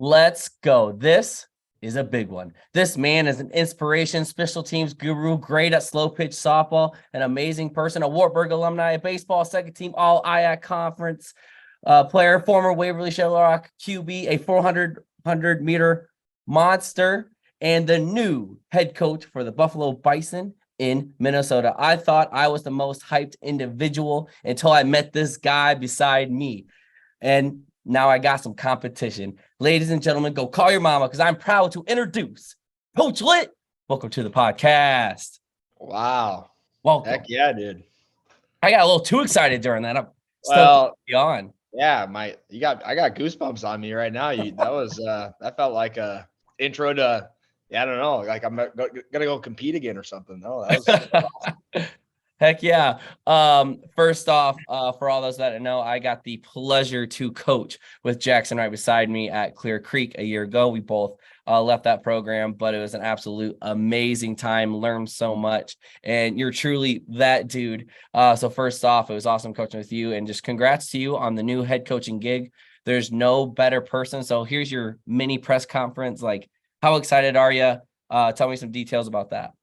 Let's go. This is a big one. This man is an inspiration, special teams guru, great at slow pitch softball, an amazing person, a Wartburg alumni, a baseball second team all IAC conference player, former Waverly Shellrock QB, a 400-meter monster, and the new head coach for the Buffalo Bison in Minnesota. I thought I was the most hyped individual until I met this guy beside me. And now I got some competition. Ladies and gentlemen, go call your mama because I'm proud to introduce Coach Lit. Welcome to the podcast. Wow. Welcome. Heck yeah, dude. I got a little too excited during that. I'm stoked to be on. Yeah, I got goosebumps on me right now. That felt like a intro to, I don't know, like I'm gonna go compete again or something. No, that was awesome. Heck yeah. First off, for all those that know, I got the pleasure to coach with Jackson right beside me at Clear Creek a year ago. We both left that program, but it was an absolute amazing time, learned so much, and you're truly that dude. So first off, it was awesome coaching with you, and just congrats to you on the new head coaching gig. There's no better person. So here's your mini press conference. Like, how excited are you? Tell me some details about that.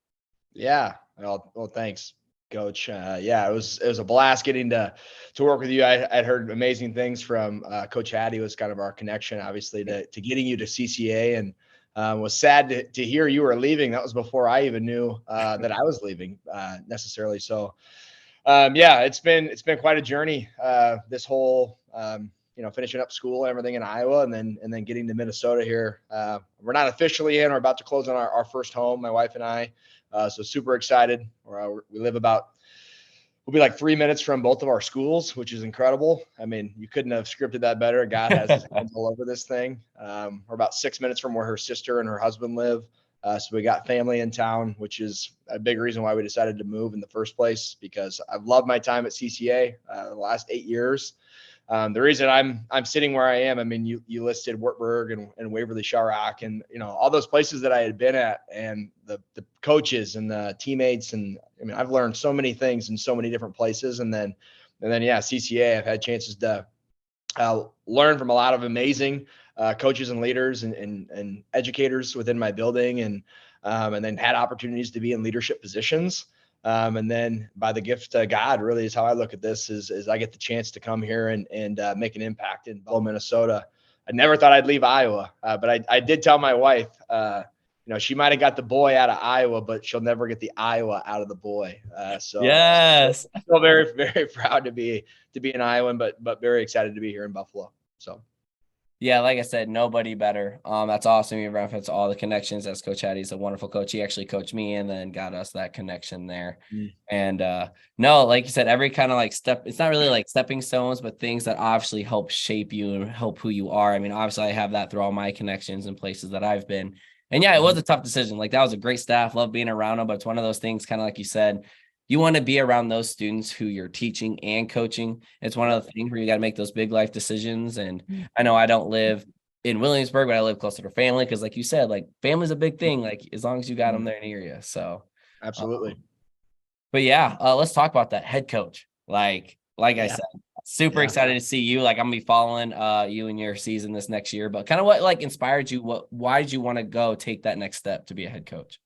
Yeah. Well, thanks, Coach. Yeah, it was a blast getting to work with you. I'd heard amazing things from Coach Hattie. Was kind of our connection, obviously, to getting you to CCA, and was sad to hear you were leaving. That was before I even knew that I was leaving necessarily. So, yeah, it's been quite a journey. This whole finishing up school and everything in Iowa, and then getting to Minnesota here. We're not officially in. We're about to close on our first home, my wife and I. So super excited. We live we'll be like 3 minutes from both of our schools, which is incredible. I mean, you couldn't have scripted that better. God has his hands all over this thing. We're about 6 minutes from where her sister and her husband live. So we got family in town, which is a big reason why we decided to move in the first place, because I've loved my time at CCA the last 8 years. The reason I'm sitting where I am, I mean, you listed Wartburg and Waverly Shellrock and, all those places that I had been at, and the coaches and the teammates. And I mean, I've learned so many things in so many different places. And then, yeah, CCA, I've had chances to learn from a lot of amazing coaches and leaders and educators within my building. And then had opportunities to be in leadership positions. And then by the gift of God, really is how I look at this, is I get the chance to come here and make an impact in Buffalo, Minnesota. I never thought I'd leave Iowa, but I did tell my wife, she might have got the boy out of Iowa, but she'll never get the Iowa out of the boy. So yes, I'm still very, very proud to be an Iowan, but very excited to be here in Buffalo. So. Yeah, like I said, nobody better. That's awesome. You reference all the connections. As Coach Hattie's a wonderful coach. He actually coached me and then got us that connection there. And no, like you said, every kind of like step, it's not really like stepping stones, but things that obviously help shape you and help who you are. I mean, obviously I have that through all my connections and places that I've been. And yeah, it was a tough decision. Like, that was a great staff. Love being around them, but it's one of those things, kind of like you said, you want to be around those students who you're teaching and coaching. It's one of the things where you got to make those big life decisions. And I know I don't live in Williamsburg, but I live closer to family, because like you said, like, family's a big thing, like, as long as you got them there near you. So Absolutely. But yeah, let's talk about that head coach. Like I said, super excited to see you. Like, I'm gonna be following you in your season this next year. But kind of what like inspired you? Why did you want to go take that next step to be a head coach?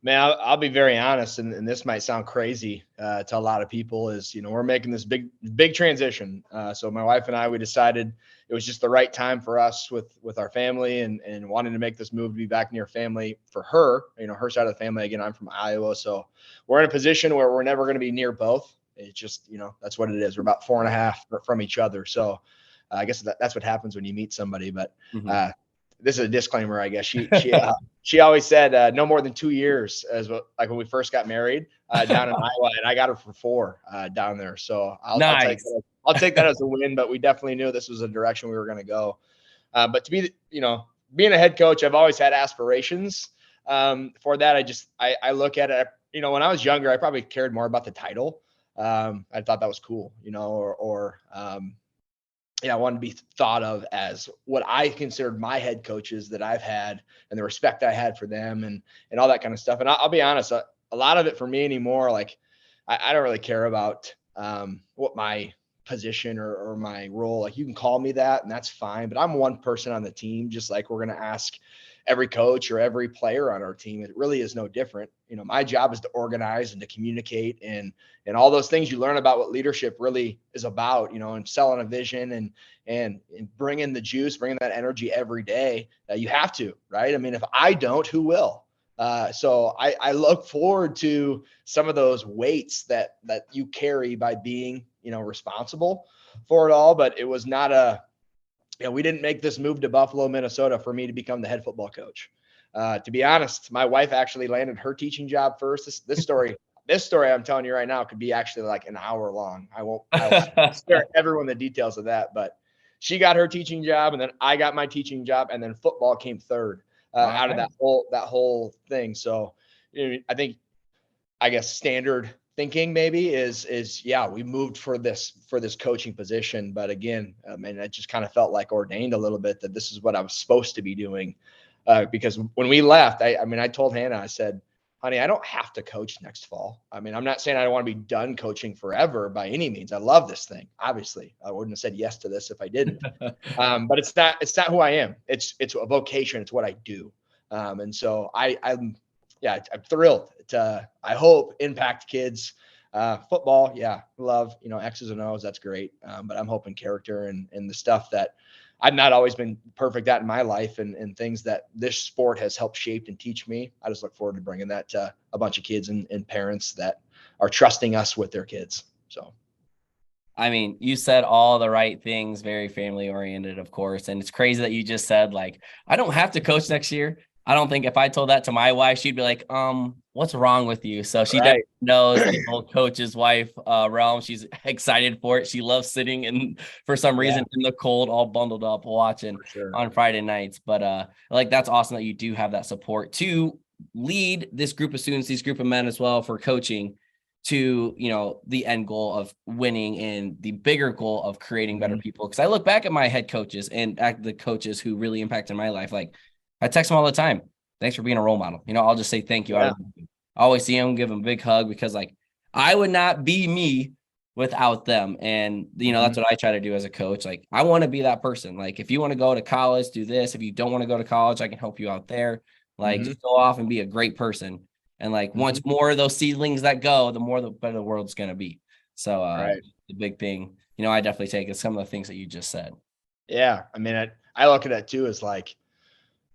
Man, I'll be very honest, and this might sound crazy to a lot of people, is, we're making this big transition. So my wife and I, we decided it was just the right time for us with our family and wanting to make this move to be back near family for her, her side of the family. Again, I'm from Iowa, so we're in a position where we're never going to be near both. It's just, that's what it is. We're about 4.5 from each other. So I guess that's what happens when you meet somebody. But this is a disclaimer, I guess. She always said no more than 2 years, like when we first got married down in Iowa, and I got her for 4 down there. So I'll take that as a win. But we definitely knew this was a direction we were going to go. But to be, being a head coach, I've always had aspirations for that. I look at it. When I was younger, I probably cared more about the title. I thought that was cool, I wanted to be thought of as what I considered my head coaches that I've had, and the respect I had for them and all that kind of stuff. And I'll be honest, a lot of it for me anymore, like I don't really care about what my position or my role. Like you can call me that and that's fine, but I'm one person on the team, just like we're going to ask every coach or every player on our team. It really is no different. You know, my job is to organize and to communicate and all those things you learn about what leadership really is about, you know, and selling a vision and bringing the juice, bringing that energy every day. You have to, right? I mean, if I don't, who will? So I look forward to some of those weights that you carry by being, you know, responsible for it all. But it was not we didn't make this move to Buffalo, Minnesota for me to become the head football coach. To be honest, my wife actually landed her teaching job first. This story I'm telling you right now could be actually like an hour long. I'll spare everyone the details of that, but she got her teaching job and then I got my teaching job and then football came third out of that whole thing. So you know, I guess standard thinking maybe is yeah, we moved for this coaching position, but again, I mean, it just kind of felt like ordained a little bit that this is what I was supposed to be doing. Because when we left, I mean, I told Hannah, I said, honey, I don't have to coach next fall. I mean, I'm not saying I don't want to be done coaching forever by any means. I love this thing. Obviously, I wouldn't have said yes to this if I didn't. But it's not who I am. It's a vocation. It's what I do. And so I'm thrilled to, I hope, impact kids. Football, yeah, love, you know, X's and O's. That's great. But I'm hoping character and the stuff that I've not always been perfect at in my life and things that this sport has helped shape and teach me. I just look forward to bringing that to a bunch of kids and parents that are trusting us with their kids. So. I mean, you said all the right things, very family oriented, of course. And it's crazy that you just said, like, I don't have to coach next year. I don't think if I told that to my wife, she'd be like, what's wrong with you? So she definitely knows the old coach's wife realm. She's excited for it. She loves sitting in, for some reason, in the cold, all bundled up, watching on Friday nights. But like, that's awesome that you do have that support to lead this group of students, these group of men as well, for coaching to, you know, the end goal of winning and the bigger goal of creating better people. Because I look back at my head coaches and at the coaches who really impacted my life. Like, I text them all the time. Thanks for being a role model. You know, I'll just say thank you. I always see them, give them a big hug, because like I would not be me without them. And, you know, that's what I try to do as a coach. Like, I want to be that person. Like, if you want to go to college, do this. If you don't want to go to college, I can help you out there. Like, just go off and be a great person. And like, once more of those seedlings that go, the more the better the world's going to be. So the big thing, you know, I definitely take is some of the things that you just said. Yeah. I mean, I look at that too as like,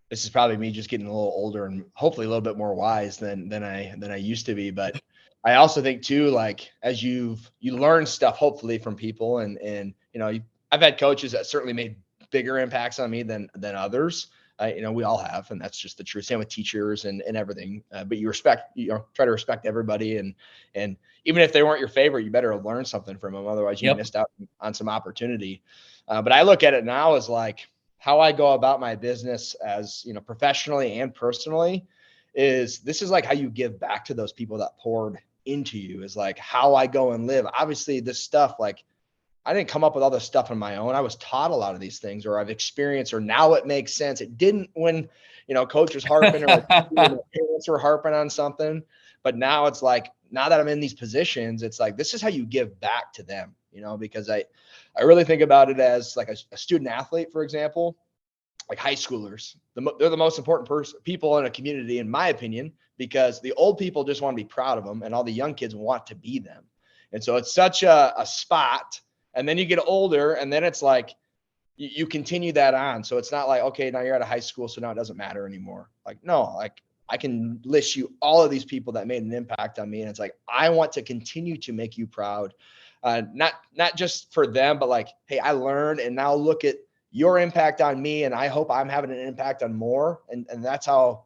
this is probably me just getting a little older and hopefully a little bit more wise than I used to be. But I also think too, like, as you learn stuff, hopefully from people and, you know, I've had coaches that certainly made bigger impacts on me than others. You know, we all have, and that's just the truth. Same with teachers and everything. But you try to respect everybody, and even if they weren't your favorite, you better learn something from them. Otherwise, you missed out on some opportunity. But I look at it now as like how I go about my business, as you know, professionally and personally, this is like how you give back to those people that poured into you. Is like how I go and live. Obviously, this stuff, like, I didn't come up with all this stuff on my own. I was taught a lot of these things, or I've experienced, or now it makes sense. It didn't when, you know, coach was harping or parents were harping on something. But now it's like, now that I'm in these positions, it's like, this is how you give back to them, you know, because I really think about it as like a student athlete, for example, like high schoolers. They're the most important people in a community, in my opinion, because the old people just want to be proud of them and all the young kids want to be them. And so it's such a spot. And then you get older, and then it's like you continue that on. So it's not like, okay, now you're out of high school, so now it doesn't matter anymore. Like, no, like I can list you all of these people that made an impact on me. And it's like, I want to continue to make you proud. Not just for them, but like, hey, I learned, and now look at your impact on me. And I hope I'm having an impact on more. And that's how,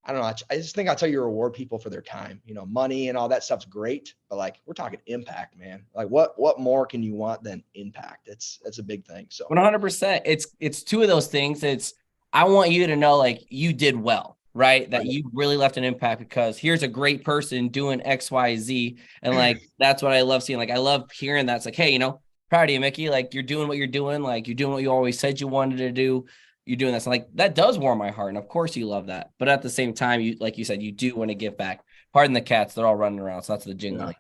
I don't know. I just think that's how you reward people for their time. You know, money and all that stuff's great, but like, we're talking impact, man. Like, what more can you want than impact? It's a big thing. So 100%. It's two of those things. I want you to know, like, you did well, right? That you really left an impact, because here's a great person doing X, Y, Z. And like, that's what I love seeing. Like, I love hearing that. It's like, hey, you know, proud of you, Mickey. Like, you're doing what you're doing. Like, you're doing what you always said you wanted to do. You're doing this. Like, that does warm my heart. And of course you love that. But at the same time, like you said, you do want to give back. Pardon the cats. They're all running around. So that's the jingle.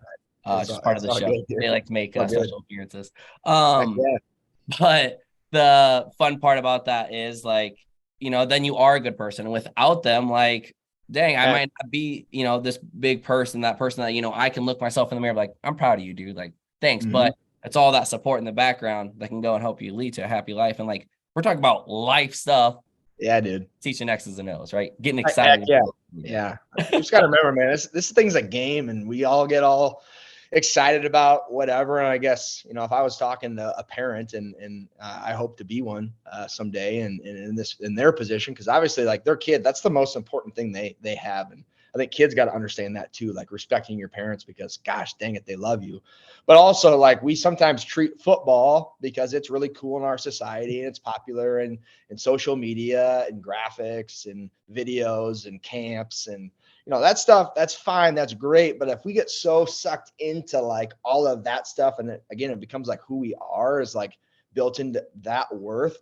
It's just part of It's the all show. good, dude. They like to It's make all good. special appearances. Heck yeah. But the fun part about that is like, then you are a good person. And without them, like, dang, I might not be, this big person, that person that, I can look myself in the mirror, like, I'm proud of you, dude. Like, thanks. Mm-hmm. But it's all that support in the background that can go and help you lead to a happy life. And like, we're talking about life stuff. Yeah, dude. Teaching X's and O's, right? Getting Heck excited. yeah. Yeah. You just got to remember, man, this thing's a game, and we all get all excited about whatever. And I guess, if I was talking to a parent, and I hope to be one someday, and in their position, because obviously, like, their kid, that's the most important thing they have. And I think kids got to understand that too, like respecting your parents, because gosh dang it, they love you. But also, like, we sometimes treat football because it's really cool in our society, and it's popular and in social media and graphics and videos and camps and that stuff. That's fine, that's great. But if we get so sucked into like all of that stuff, and it becomes like who we are, is like built into that worth,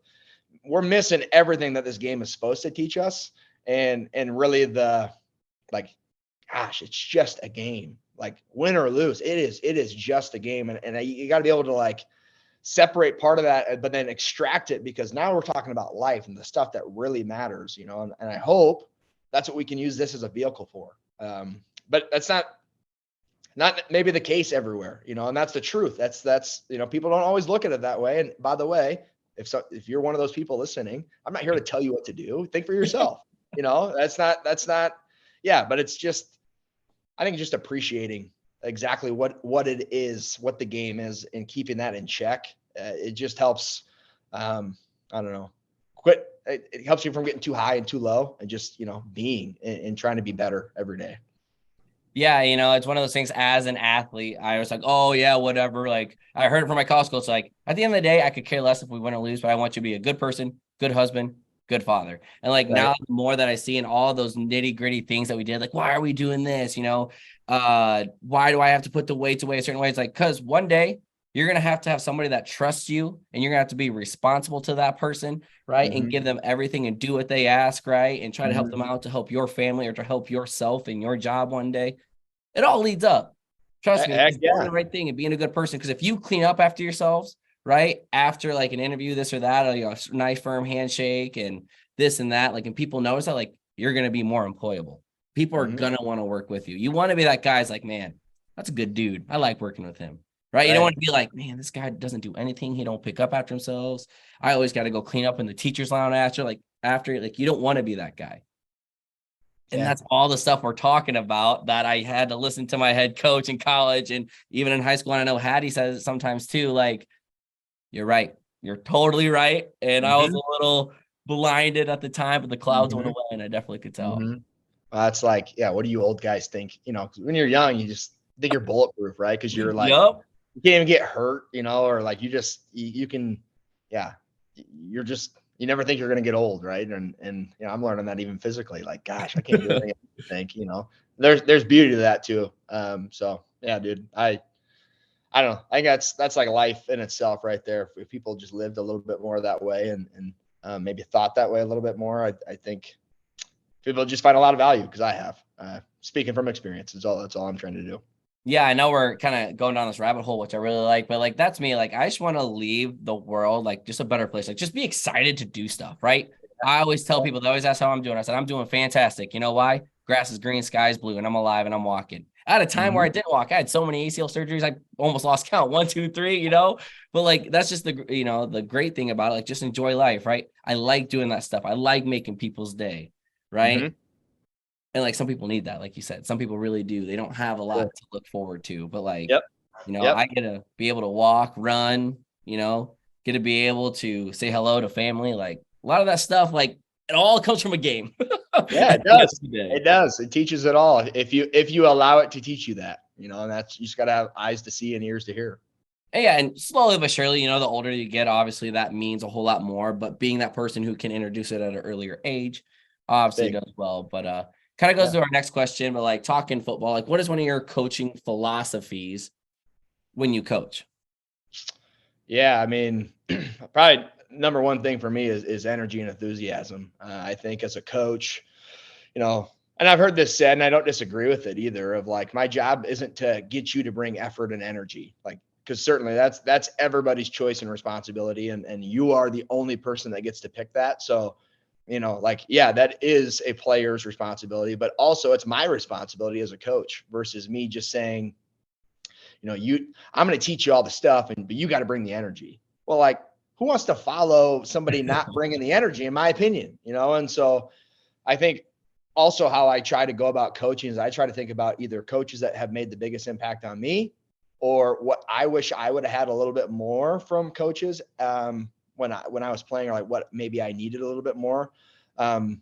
we're missing everything that this game is supposed to teach us. And really, the like, gosh, it's just a game. Like, win or lose, it is just a game. And you got to be able to like separate part of that, but then extract it, because now we're talking about life and the stuff that really matters, and I hope that's what we can use this as a vehicle for. But that's not maybe the case everywhere, and that's the truth. That's people don't always look at it that way. And by the way, if you're one of those people listening, I'm not here to tell you what to do. Think for yourself. That's not. Yeah, but it's just, I think, just appreciating exactly what it is, what the game is, and keeping that in check. It just helps. I don't know. It helps you from getting too high and too low, and just being and trying to be better every day. Yeah, it's one of those things. As an athlete, I was like, oh yeah, whatever. Like, I heard it from my college coach. Like, at the end of the day, I could care less if we win or lose, but I want you to be a good person, good husband, good father. And like, Right. now, the more that I see in all those nitty gritty things that we did, like, why are we doing this? Why do I have to put the weights away a certain way? It's like, because one day you're going to have somebody that trusts you, and you're going to have to be responsible to that person, right? Mm-hmm. And give them everything and do what they ask, right? And try to help Mm-hmm. them out, to help your family or to help yourself in your job one day. It all leads up. Trust me, Heck it's doing yeah. the right thing and being a good person. Because if you clean up after yourselves, right, after like an interview, this or that, or a nice firm handshake and this and that, like, and people notice that, like, you're going to be more employable. People are Mm-hmm. going to want to work with you. You want to be that guy's like, man, that's a good dude. I like working with him. Right? You don't want to be like, man, this guy doesn't do anything. He don't pick up after themselves. I always got to go clean up in the teacher's lounge after, like, you don't want to be that guy. And that's all the stuff we're talking about that I had to listen to my head coach in college and even in high school. And I know Hattie says it sometimes too, like, you're right. You're totally right. And I was a little blinded at the time, but the clouds went away and I definitely could tell. It's like, yeah, what do you old guys think? When you're young, you just think you're bulletproof, right? Because you're like, Yep. you can't even get hurt, or like you can, yeah, you're just, you never think you're going to get old, right? And I'm learning that even physically, like, gosh, I can't do anything. There's beauty to that too. So yeah, dude, I don't know. I think that's like life in itself right there. If people just lived a little bit more that way, and maybe thought that way a little bit more, I think people just find a lot of value, because I have. Speaking from experience, that's all I'm trying to do. Yeah, I know we're kind of going down this rabbit hole, which I really like, but like, that's me. Like, I just want to leave the world like just a better place. Like, just be excited to do stuff, right? I always tell people, they always ask how I'm doing. I said, I'm doing fantastic. You know why? Grass is green, sky is blue, and I'm alive and I'm walking. At a time where I didn't walk, I had so many ACL surgeries, I almost lost count. 1, 2, 3, But like, that's just the great thing about it. Like, just enjoy life, right? I like doing that stuff. I like making people's day, right? And like, some people need that, like you said. Some people really do. They don't have a lot to look forward to, but like, Yep. I get to be able to walk, run, get to be able to say hello to family. Like, a lot of that stuff, like, it all comes from a game. Yeah, it does. It does. It teaches it all. If you allow it to teach you that, and that's, you just got to have eyes to see and ears to hear. Yeah, and slowly but surely, the older you get, obviously that means a whole lot more. But being that person who can introduce it at an earlier age, obviously does well. But kind of goes to our next question. But like, talking football, like, what is one of your coaching philosophies when you coach? Yeah, I mean, probably number one thing for me is energy and enthusiasm. I think as a coach, And I've heard this said, and I don't disagree with it either, of like, my job isn't to get you to bring effort and energy. Like, because certainly that's everybody's choice and responsibility. And you are the only person that gets to pick that. So, like, yeah, that is a player's responsibility, but also it's my responsibility as a coach versus me just saying, I'm going to teach you all the stuff, but you got to bring the energy. Well, like, who wants to follow somebody not bringing the energy, in my opinion, And so I think also how I try to go about coaching is I try to think about either coaches that have made the biggest impact on me, or what I wish I would have had a little bit more from coaches when I was playing, or like what maybe I needed a little bit more. And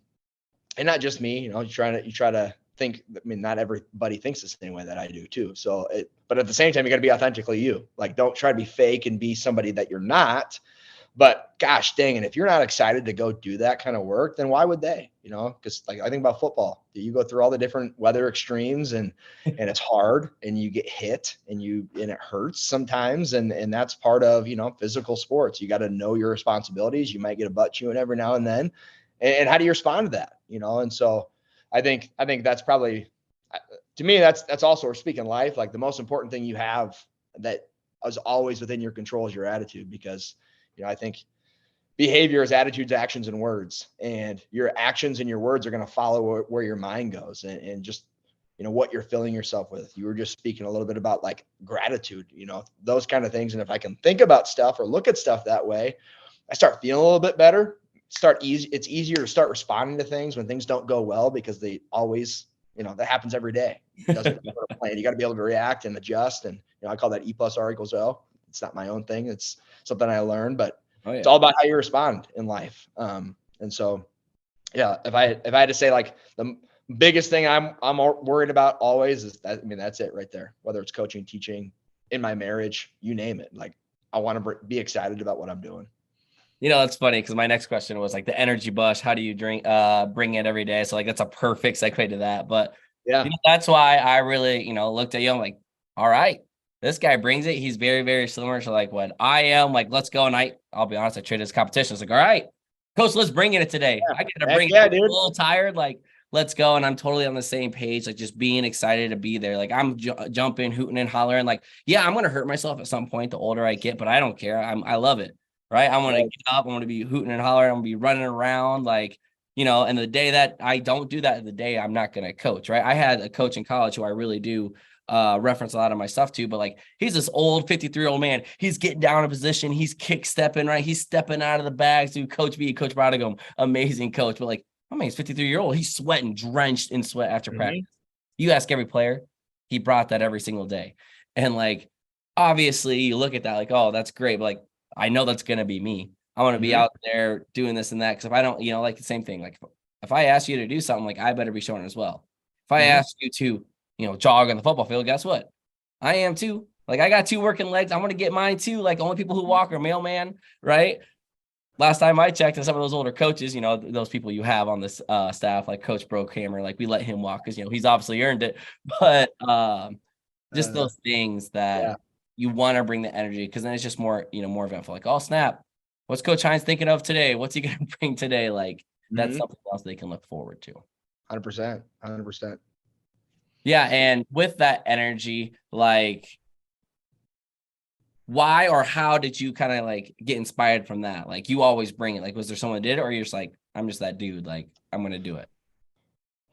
not just me, you try to think. I mean, not everybody thinks the same way that I do too. So, but at the same time, you got to be authentically you. Like, don't try to be fake and be somebody that you're not. But gosh dang it, if you're not excited to go do that kind of work, then why would they? Because like, I think about football. You go through all the different weather extremes, and it's hard, and you get hit, and it hurts sometimes, and that's part of physical sports. You got to know your responsibilities. You might get a butt chewing every now and then, and how do you respond to that? And so I think that's probably, to me, that's also, speaking life, like the most important thing you have that is always within your control is your attitude, because I think behavior is attitudes, actions, and words, and your actions and your words are going to follow where your mind goes, and just what you're filling yourself with. You were just speaking a little bit about like gratitude, those kind of things. And if I can think about stuff or look at stuff that way, I start feeling a little bit better. It's easier to start responding to things when things don't go well, because they always, that happens every day. It doesn't plan. You got to be able to react and adjust. And I call that E+R=O. It's not my own thing. It's something I learned, but it's all about how you respond in life. And so, yeah, if I had to say, like, the biggest thing I'm worried about always is that, that's it right there. Whether it's coaching, teaching, in my marriage, you name it. Like, I want to be excited about what I'm doing. It's funny because my next question was like the energy bus. How do you bring it every day? So like, that's a perfect segue to that. But yeah, that's why I really, looked at you. I'm like, all right, this guy brings it. He's very, very similar to like what I am. Like, let's go. And I'll be honest, I treated this competition. It's like, all right, coach, let's bring it today. yeah. I got to bring it. I'm a little tired. Like, let's go. And I'm totally on the same page. Like, just being excited to be there. Like, I'm jumping, hooting and hollering. Like, yeah, I'm going to hurt myself at some point the older I get, but I don't care. I love it. Right. I want to get up. I want to be hooting and hollering. I'm going to be running around. Like, and the day that I don't do that, the day I'm not going to coach. Right. I had a coach in college who I really do reference a lot of my stuff to, but like, he's this old 53-year-old man. He's getting down in position. He's kick stepping, right? He's stepping out of the bags to Coach B, Coach Brodigan, amazing coach. But like, he's 53-year-old. He's sweating, drenched in sweat after practice. You ask every player, he brought that every single day. And like, obviously you look at that like, oh, that's great. But like, I know that's going to be me. I want to be out there doing this and that. Cause if I don't, like the same thing, like if I ask you to do something, like I better be showing it as well. If I ask you to, jog on the football field, guess what? I am too. Like, I got 2 working legs. I want to get mine too. Like, only people who walk are mailman, right? Last time I checked, and some of those older coaches, those people you have on this staff, like Coach Brookhammer, like we let him walk because, he's obviously earned it. But just those things that you want to bring the energy, because then it's just more, more eventful. Like, oh, snap. What's Coach Hines thinking of today? What's he going to bring today? Like, that's something else they can look forward to. 100%. 100%. Yeah. And with that energy, like, why or how did you kind of like get inspired from that? Like, you always bring it. Like, was there someone that did it, or you're just like, I'm just that dude. Like, I'm going to do it.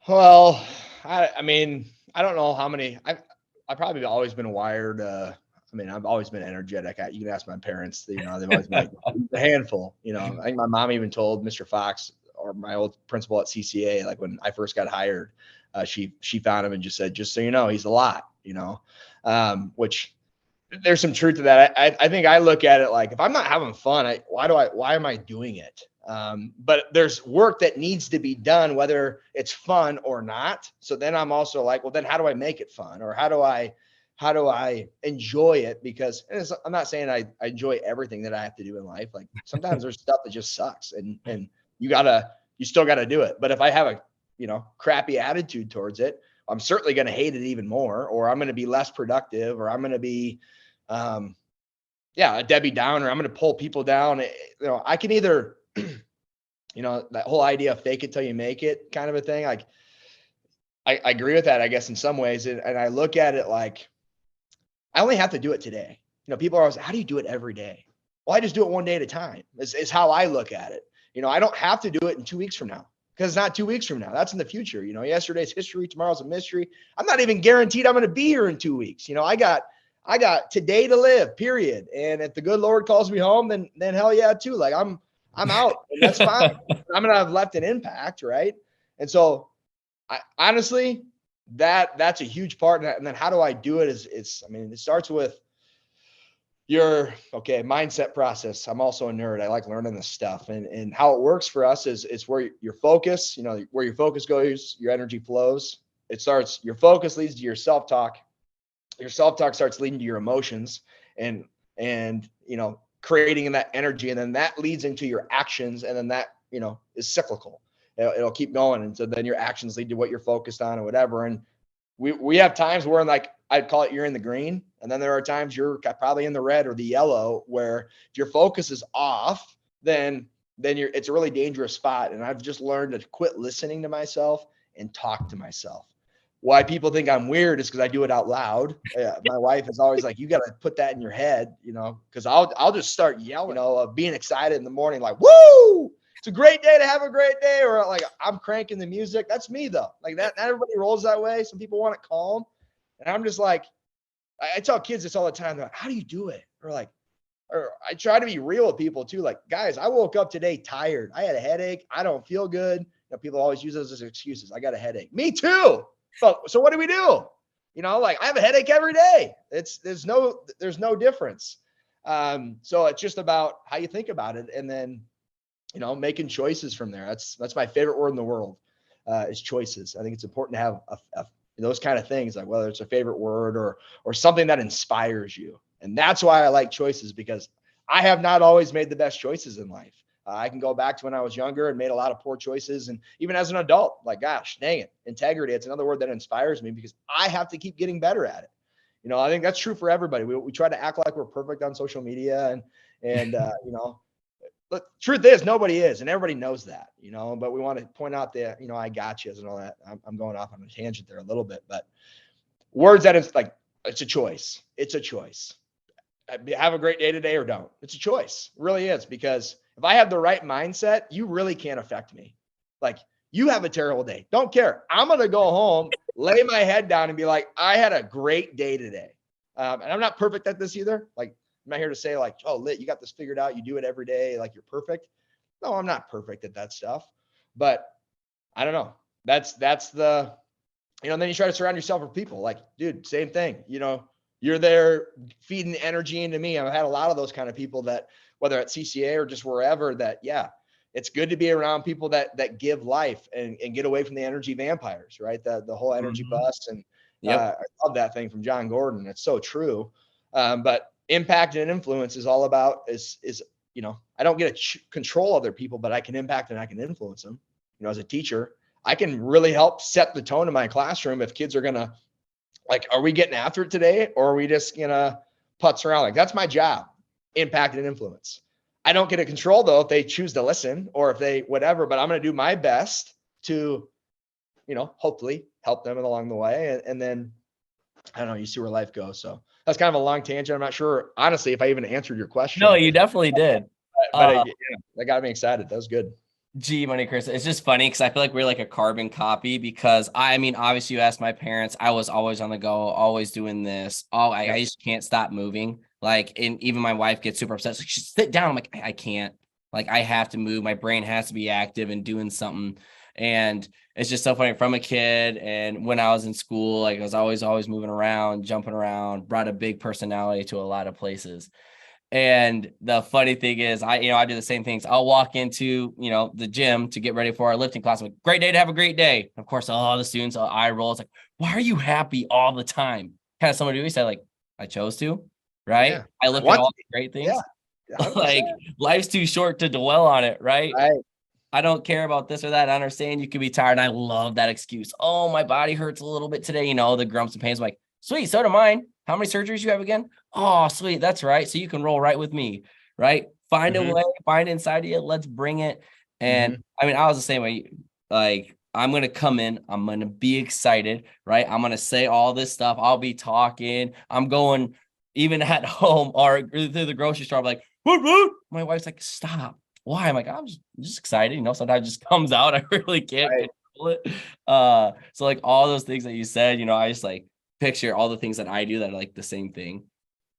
Well, I mean, I don't know how many. I've probably always been wired. I've always been energetic. You can ask my parents. They've always been like a handful. I think my mom even told Mr. Fox, or my old principal at CCA, like when I first got hired, she found him and just said, just so you know, he's a lot. Which there's some truth to that. I think I look at it like, if I'm not having fun, why am I doing it? But there's work that needs to be done, whether it's fun or not. So then I'm also like, well, then how do I make it fun? Or how do I enjoy it? Because I'm not saying I enjoy everything that I have to do in life. Like, sometimes there's stuff that just sucks, and you still gotta do it. But if I have a, crappy attitude towards it, I'm certainly going to hate it even more, or I'm going to be less productive, or I'm going to be, a Debbie Downer. I'm going to pull people down. I can either, that whole idea of fake it till you make it kind of a thing. Like, I agree with that, I guess, in some ways. And I look at it like, I only have to do it today. People are always, how do you do it every day? Well, I just do it one day at a time, is how I look at it. I don't have to do it in 2 weeks from now, because it's not 2 weeks from now. That's in the future. Yesterday's history, tomorrow's a mystery. I'm not even guaranteed I'm going to be here in 2 weeks. I got today to live, period. And if the good Lord calls me home, then hell yeah, too. Like I'm out, and that's fine. I'm going to have left an impact, right? And so I honestly, that's a huge part. And then how do I do it it starts with your mindset process. I'm also a nerd. I like learning this stuff, and how it works for us is where your focus, where your focus goes, your energy flows. Your focus leads to your self-talk. Your self-talk starts leading to your emotions, and creating that energy, and then that leads into your actions, and then that is cyclical. It'll keep going, and so then your actions lead to what you're focused on or whatever. And we have times where, like, I'd call it, you're in the green, and then there are times you're probably in the red or the yellow, where if your focus is off, then it's a really dangerous spot. And I've just learned to quit listening to myself and talk to myself. Why people think I'm weird is because I do it out loud. My wife is always like, you got to put that in your head, because I'll just start yelling, of being excited in the morning, like, woo, it's a great day to have a great day. Or like, I'm cranking the music. That's me though. Like that, not everybody rolls that way. Some people want it calm. And I'm just like, I tell kids this all the time. They're like, how do you do it? Or I try to be real with people too. Like, guys, I woke up today tired. I had a headache. I don't feel good. People always use those as excuses. I got a headache. Me too. So what do we do? Like, I have a headache every day. There's no difference. So it's just about how you think about it, and then, making choices from there. That's my favorite word in the world, is choices. I think it's important to have those kind of things, like whether it's a favorite word or something that inspires you. And that's why I like choices, because I have not always made the best choices in life. I can go back to when I was younger and made a lot of poor choices. And even as an adult, like, gosh, dang it, integrity. It's another word that inspires me, because I have to keep getting better at it. I think that's true for everybody. We try to act like we're perfect on social media, and but truth is, nobody is, and everybody knows that, but we want to point out that, I got you and all that. I'm going off on a tangent there a little bit, but words that it's like, it's a choice. It's a choice. Have a great day today or don't. It's a choice. It really is, because if I have the right mindset, you really can't affect me. Like, you have a terrible day, don't care. I'm going to go home, lay my head down, and be like, I had a great day today. And I'm not perfect at this either. Like, I'm not here to say like, oh, Lit, you got this figured out, you do it every day, like you're perfect. No, I'm not perfect at that stuff. But I don't know. That's the, then you try to surround yourself with people like, dude, same thing. You're there feeding energy into me. I've had a lot of those kind of people, that whether at CCA or just wherever, that, yeah, it's good to be around people that give life and get away from the energy vampires, right? The whole energy bus. And I love that thing from John Gordon. It's so true. But impact and influence is all about is I don't get to control other people, but I can impact and I can influence them. As a teacher, I can really help set the tone in my classroom if kids are gonna, like, are we getting after it today, or are we just gonna putz around? Like, that's my job, impact and influence. I don't get to control though if they choose to listen or if they whatever, but I'm gonna do my best to, hopefully help them along the way. And then I don't know, you see where life goes. So that's kind of a long tangent. I'm not sure, honestly, if I even answered your question. No, you definitely did. But that got me excited. That was good. Gee, money, Chris. It's just funny because I feel like we're like a carbon copy, because obviously you asked my parents, I was always on the go, always doing this. I just can't stop moving. Like, and even my wife gets super upset. Like, sit down. I'm like, I can't. Like, I have to move. My brain has to be active and doing something. And it's just so funny, from a kid. And when I was in school, like, I was always moving around, jumping around, brought a big personality to a lot of places. And the funny thing is, I do the same things. I'll walk into, the gym to get ready for our lifting class. I'm like, great day to have a great day. Of course, all the students, eye roll. It's like, why are you happy all the time? Kind of someone do we say, like, I chose to, right? Yeah. I look at all the great things. Yeah, like, life's too short to dwell on it, right? I don't care about this or that. I understand you could be tired. And I love that excuse. Oh, my body hurts a little bit today. The grumps and pains. I'm like, sweet, so do mine. How many surgeries you have again? Oh, sweet. That's right. So you can roll right with me, right? Find a way, find it inside of you. Let's bring it. And I was the same way. Like, I'm going to come in, I'm going to be excited, right? I'm going to say all this stuff. I'll be talking. I'm going even at home or through the grocery store. I'm like, woot, woot. My wife's like, stop. Why? I'm like, I'm just excited. Sometimes it just comes out. I really can't Right. control it. So like all those things that you said, I just like picture all the things that I do that are like the same thing.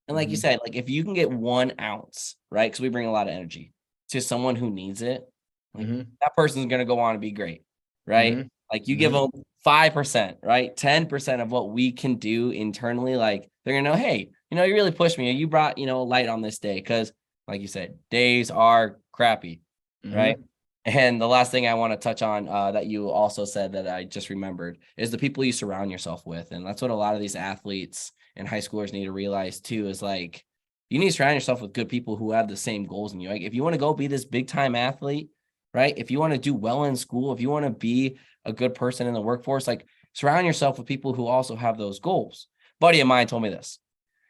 And like you said, like if you can get 1 ounce, right? Because we bring a lot of energy to someone who needs it, like that person's gonna go on to be great, right? Like you give them 5%, right? 10% of what we can do internally, like they're gonna know, hey, you really pushed me. You brought, light on this day. Cause like you said, days are crappy, right? And the last thing I want to touch on that you also said that I just remembered is the people you surround yourself with. And that's what a lot of these athletes and high schoolers need to realize too, is like you need to surround yourself with good people who have the same goals in you. Like if you want to go be this big time athlete, right? If you want to do well in school, if you want to be a good person in the workforce, like surround yourself with people who also have those goals. Buddy of mine told me this.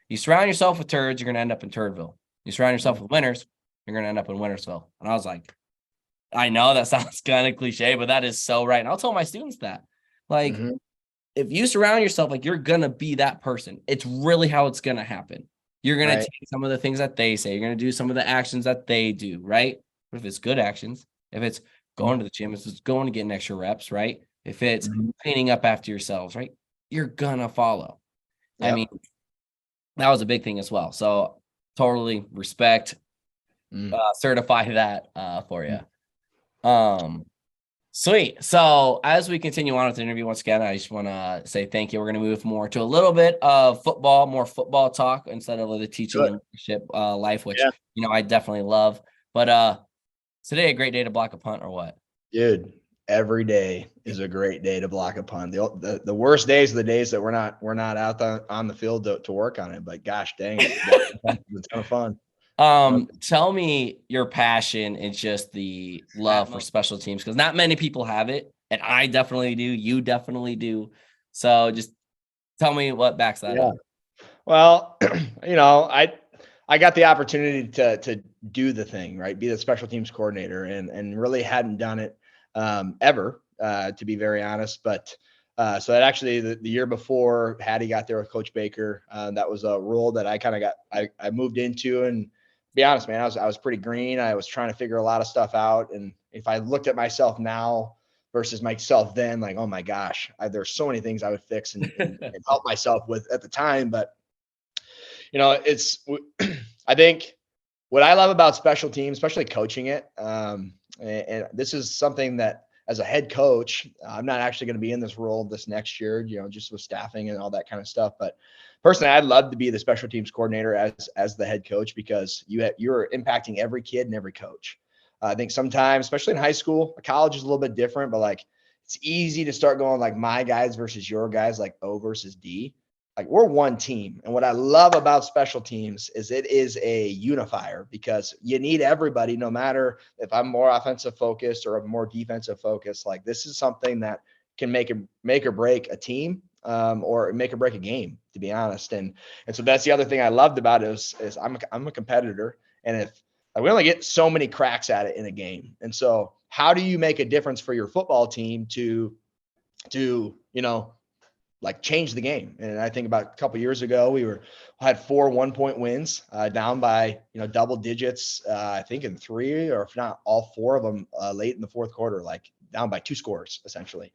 You surround yourself with turds, you're going to end up in Turdville. You surround yourself with winners, you're going to end up in Wintersville. And I was like, I know that sounds kind of cliche, but that is so right. And I'll tell my students that. Like, if you surround yourself, like you're going to be that person. It's really how it's going to happen. You're going to take some of the things that they say. You're going to do some of the actions that they do, right? But if it's good actions, if it's going to the gym, if it's going to get extra reps, right? If it's cleaning up after yourselves, right? You're going to follow. I mean, that was a big thing as well. So totally respect, certify that for you. Sweet. So as we continue on with the interview, once again, I just want to say thank you. We're going to move more to a little bit of football, more football talk instead of the teaching and leadership life, which, I definitely love. But today, a great day to block a punt or what? Dude, every day is a great day to block a punt. The worst days are the days that we're not out on the field to work on it. But gosh dang it, it's a ton of fun. Tell me your passion and just the love for special teams, because not many people have it, and I definitely do. You definitely do. So just tell me what backs that up. Well, I got the opportunity to do the thing, right? Be the special teams coordinator, and really hadn't done it ever, to be very honest. But so that actually the year before Hattie got there with Coach Baker, that was a role that I kind of I moved into. And be honest, man, I was pretty green. I was trying to figure a lot of stuff out. And if I looked at myself now versus myself then, like, oh my gosh, there's so many things I would fix and help myself with at the time. But it's I think what I love about special teams, especially coaching it, and this is something that as a head coach, I'm not actually going to be in this role this next year, just with staffing and all that kind of stuff. But personally, I'd love to be the special teams coordinator as the head coach, because you're impacting every kid and every coach. I think sometimes, especially in high school, college is a little bit different, but like it's easy to start going like my guys versus your guys, like O versus D. Like we're one team. And what I love about special teams is it is a unifier, because you need everybody, no matter if I'm more offensive focused or more defensive focused. Like this is something that can make or break a team, or make or break a game, to be honest. And so that's the other thing I loved about it is I'm a competitor. And if we only get so many cracks at it in a game. And so how do you make a difference for your football team to like change the game? And I think about a couple of years ago, we had 4 1-point wins, down by, double digits, I think in 3, or if not all 4 of them, late in the fourth quarter, like down by 2 scores essentially.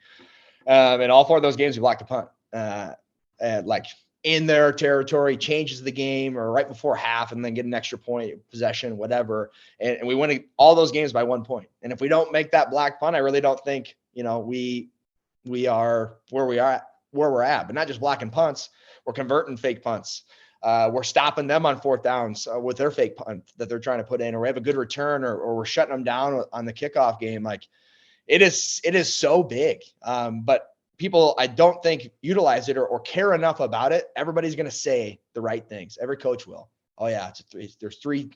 And all 4 of those games, we blocked a punt, and like in their territory, changes the game, or right before half, and then get an extra point possession, whatever. And we win all those games by 1 point. And if we don't make that block punt, I really don't think, we are where we're at, but not just blocking punts. We're converting fake punts. We're stopping them on 4th downs with their fake punt that they're trying to put in, or we have a good return, or we're shutting them down on the kickoff game. Like it is so big. But people, I don't think, utilize it or care enough about it. Everybody's going to say the right things. Every coach will. Oh yeah, it's a 3. There's three,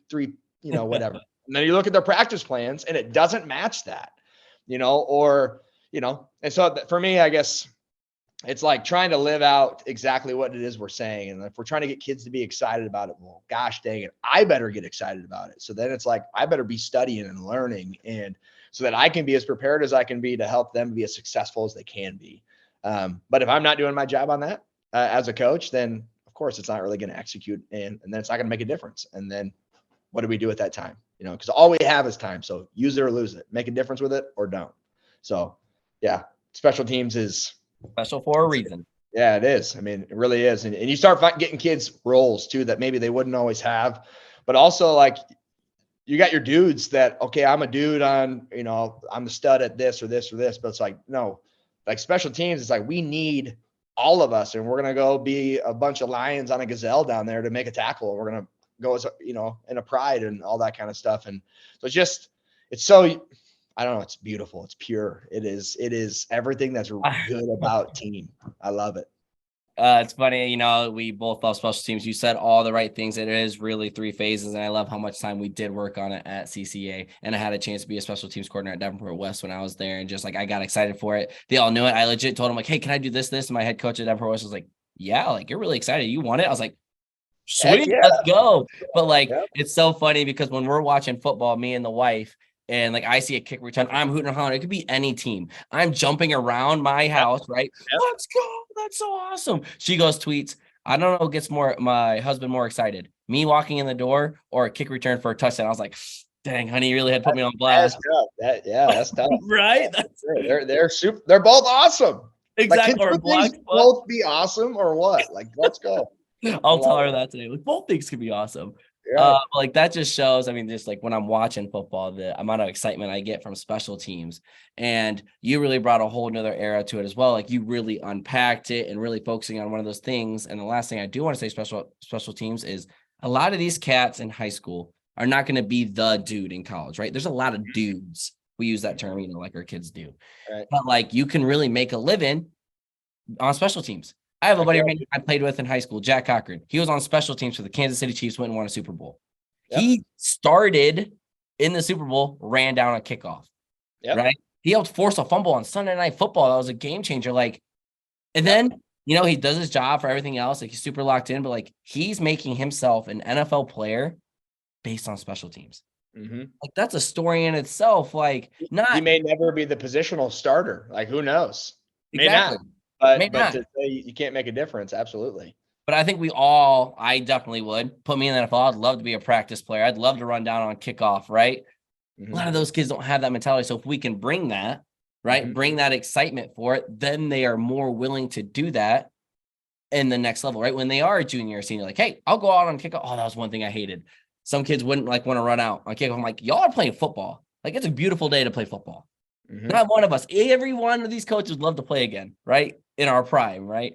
whatever. And then you look at their practice plans and it doesn't match that, and so for me, I guess, it's like trying to live out exactly what it is we're saying. And if we're trying to get kids to be excited about it, well, gosh dang it, I better get excited about it. So then it's like, I better be studying and learning. And so that I can be as prepared as I can be to help them be as successful as they can be. But if I'm not doing my job on that as a coach, then of course it's not really going to execute, and then it's not going to make a difference. And then what do we do at that time? Because all we have is time. So use it or lose it, make a difference with it or don't. So yeah, special teams is special for a reason. Yeah, it is. I mean, it really is. And you start getting kids roles too that maybe they wouldn't always have, but also like you got your dudes that, okay, I'm a dude on, I'm the stud at this or this or this, but it's like, no, like special teams, it's like, we need all of us, and we're going to go be a bunch of lions on a gazelle down there to make a tackle. And we're going to go as, in a pride and all that kind of stuff. And so it's so, I don't know. It's beautiful. It's pure. It is everything that's good about team. I love it. It's funny, we both love special teams. You said all the right things. It is really 3 phases, and I love how much time we did work on it at CCA. And I had a chance to be a special teams coordinator at Davenport West when I was there, and just like I got excited for it. They all knew it. I legit told them like, "Hey, can I do this?" And my head coach at Davenport West was like, "Yeah, like you're really excited. You want it?" I was like, "Sweet, yeah. let's go!" But like, It's so funny because when we're watching football, me and the wife, and like I see a kick return, I'm hooting and hollering. It could be any team. I'm jumping around my house, right? Let's go. That's so awesome. She goes, tweets, I don't know what gets my husband more excited, me walking in the door or a kick return for a touchdown. I was like, dang, honey, you really had to put me on blast. That's tough. Right? They're super. They're both awesome. Exactly. Like, can things both be awesome or what? Like, let's go. I'll tell her that today. Like, both things could be awesome. Like that just shows, I mean, just like when I'm watching football, the amount of excitement I get from special teams. And you really brought a whole nother era to it as well. Like you really unpacked it and really focusing on one of those things. And the last thing I do want to say special teams is a lot of these cats in high school are not going to be the dude in college, right? There's a lot of dudes. We use that term, like our kids do. Right. But like you can really make a living on special teams. I have a buddy I played with in high school, Jack Cochran. He was on special teams for the Kansas City Chiefs, went and won a Super Bowl. Yep. He started in the Super Bowl, ran down a kickoff, right? He helped force a fumble on Sunday Night Football. That was a game changer. Like, and then, he does his job for everything else. Like he's super locked in, but like he's making himself an NFL player based on special teams. Mm-hmm. Like that's a story in itself. Like he may never be the positional starter. Like who knows? Exactly. May not. But to say you can't make a difference, absolutely. But I think I definitely would. Put me in the NFL. I'd love to be a practice player. I'd love to run down on kickoff, right? Mm-hmm. A lot of those kids don't have that mentality. So if we can bring that, right, mm-hmm. bring that excitement for it, then they are more willing to do that in the next level, right? When they are a junior or senior, like, hey, I'll go out on kickoff. Oh, that was one thing I hated. Some kids wouldn't want to run out on kickoff. I'm like, y'all are playing football. Like, it's a beautiful day to play football. Mm-hmm. Not one of us. Every one of these coaches love to play again, right? In our prime, right?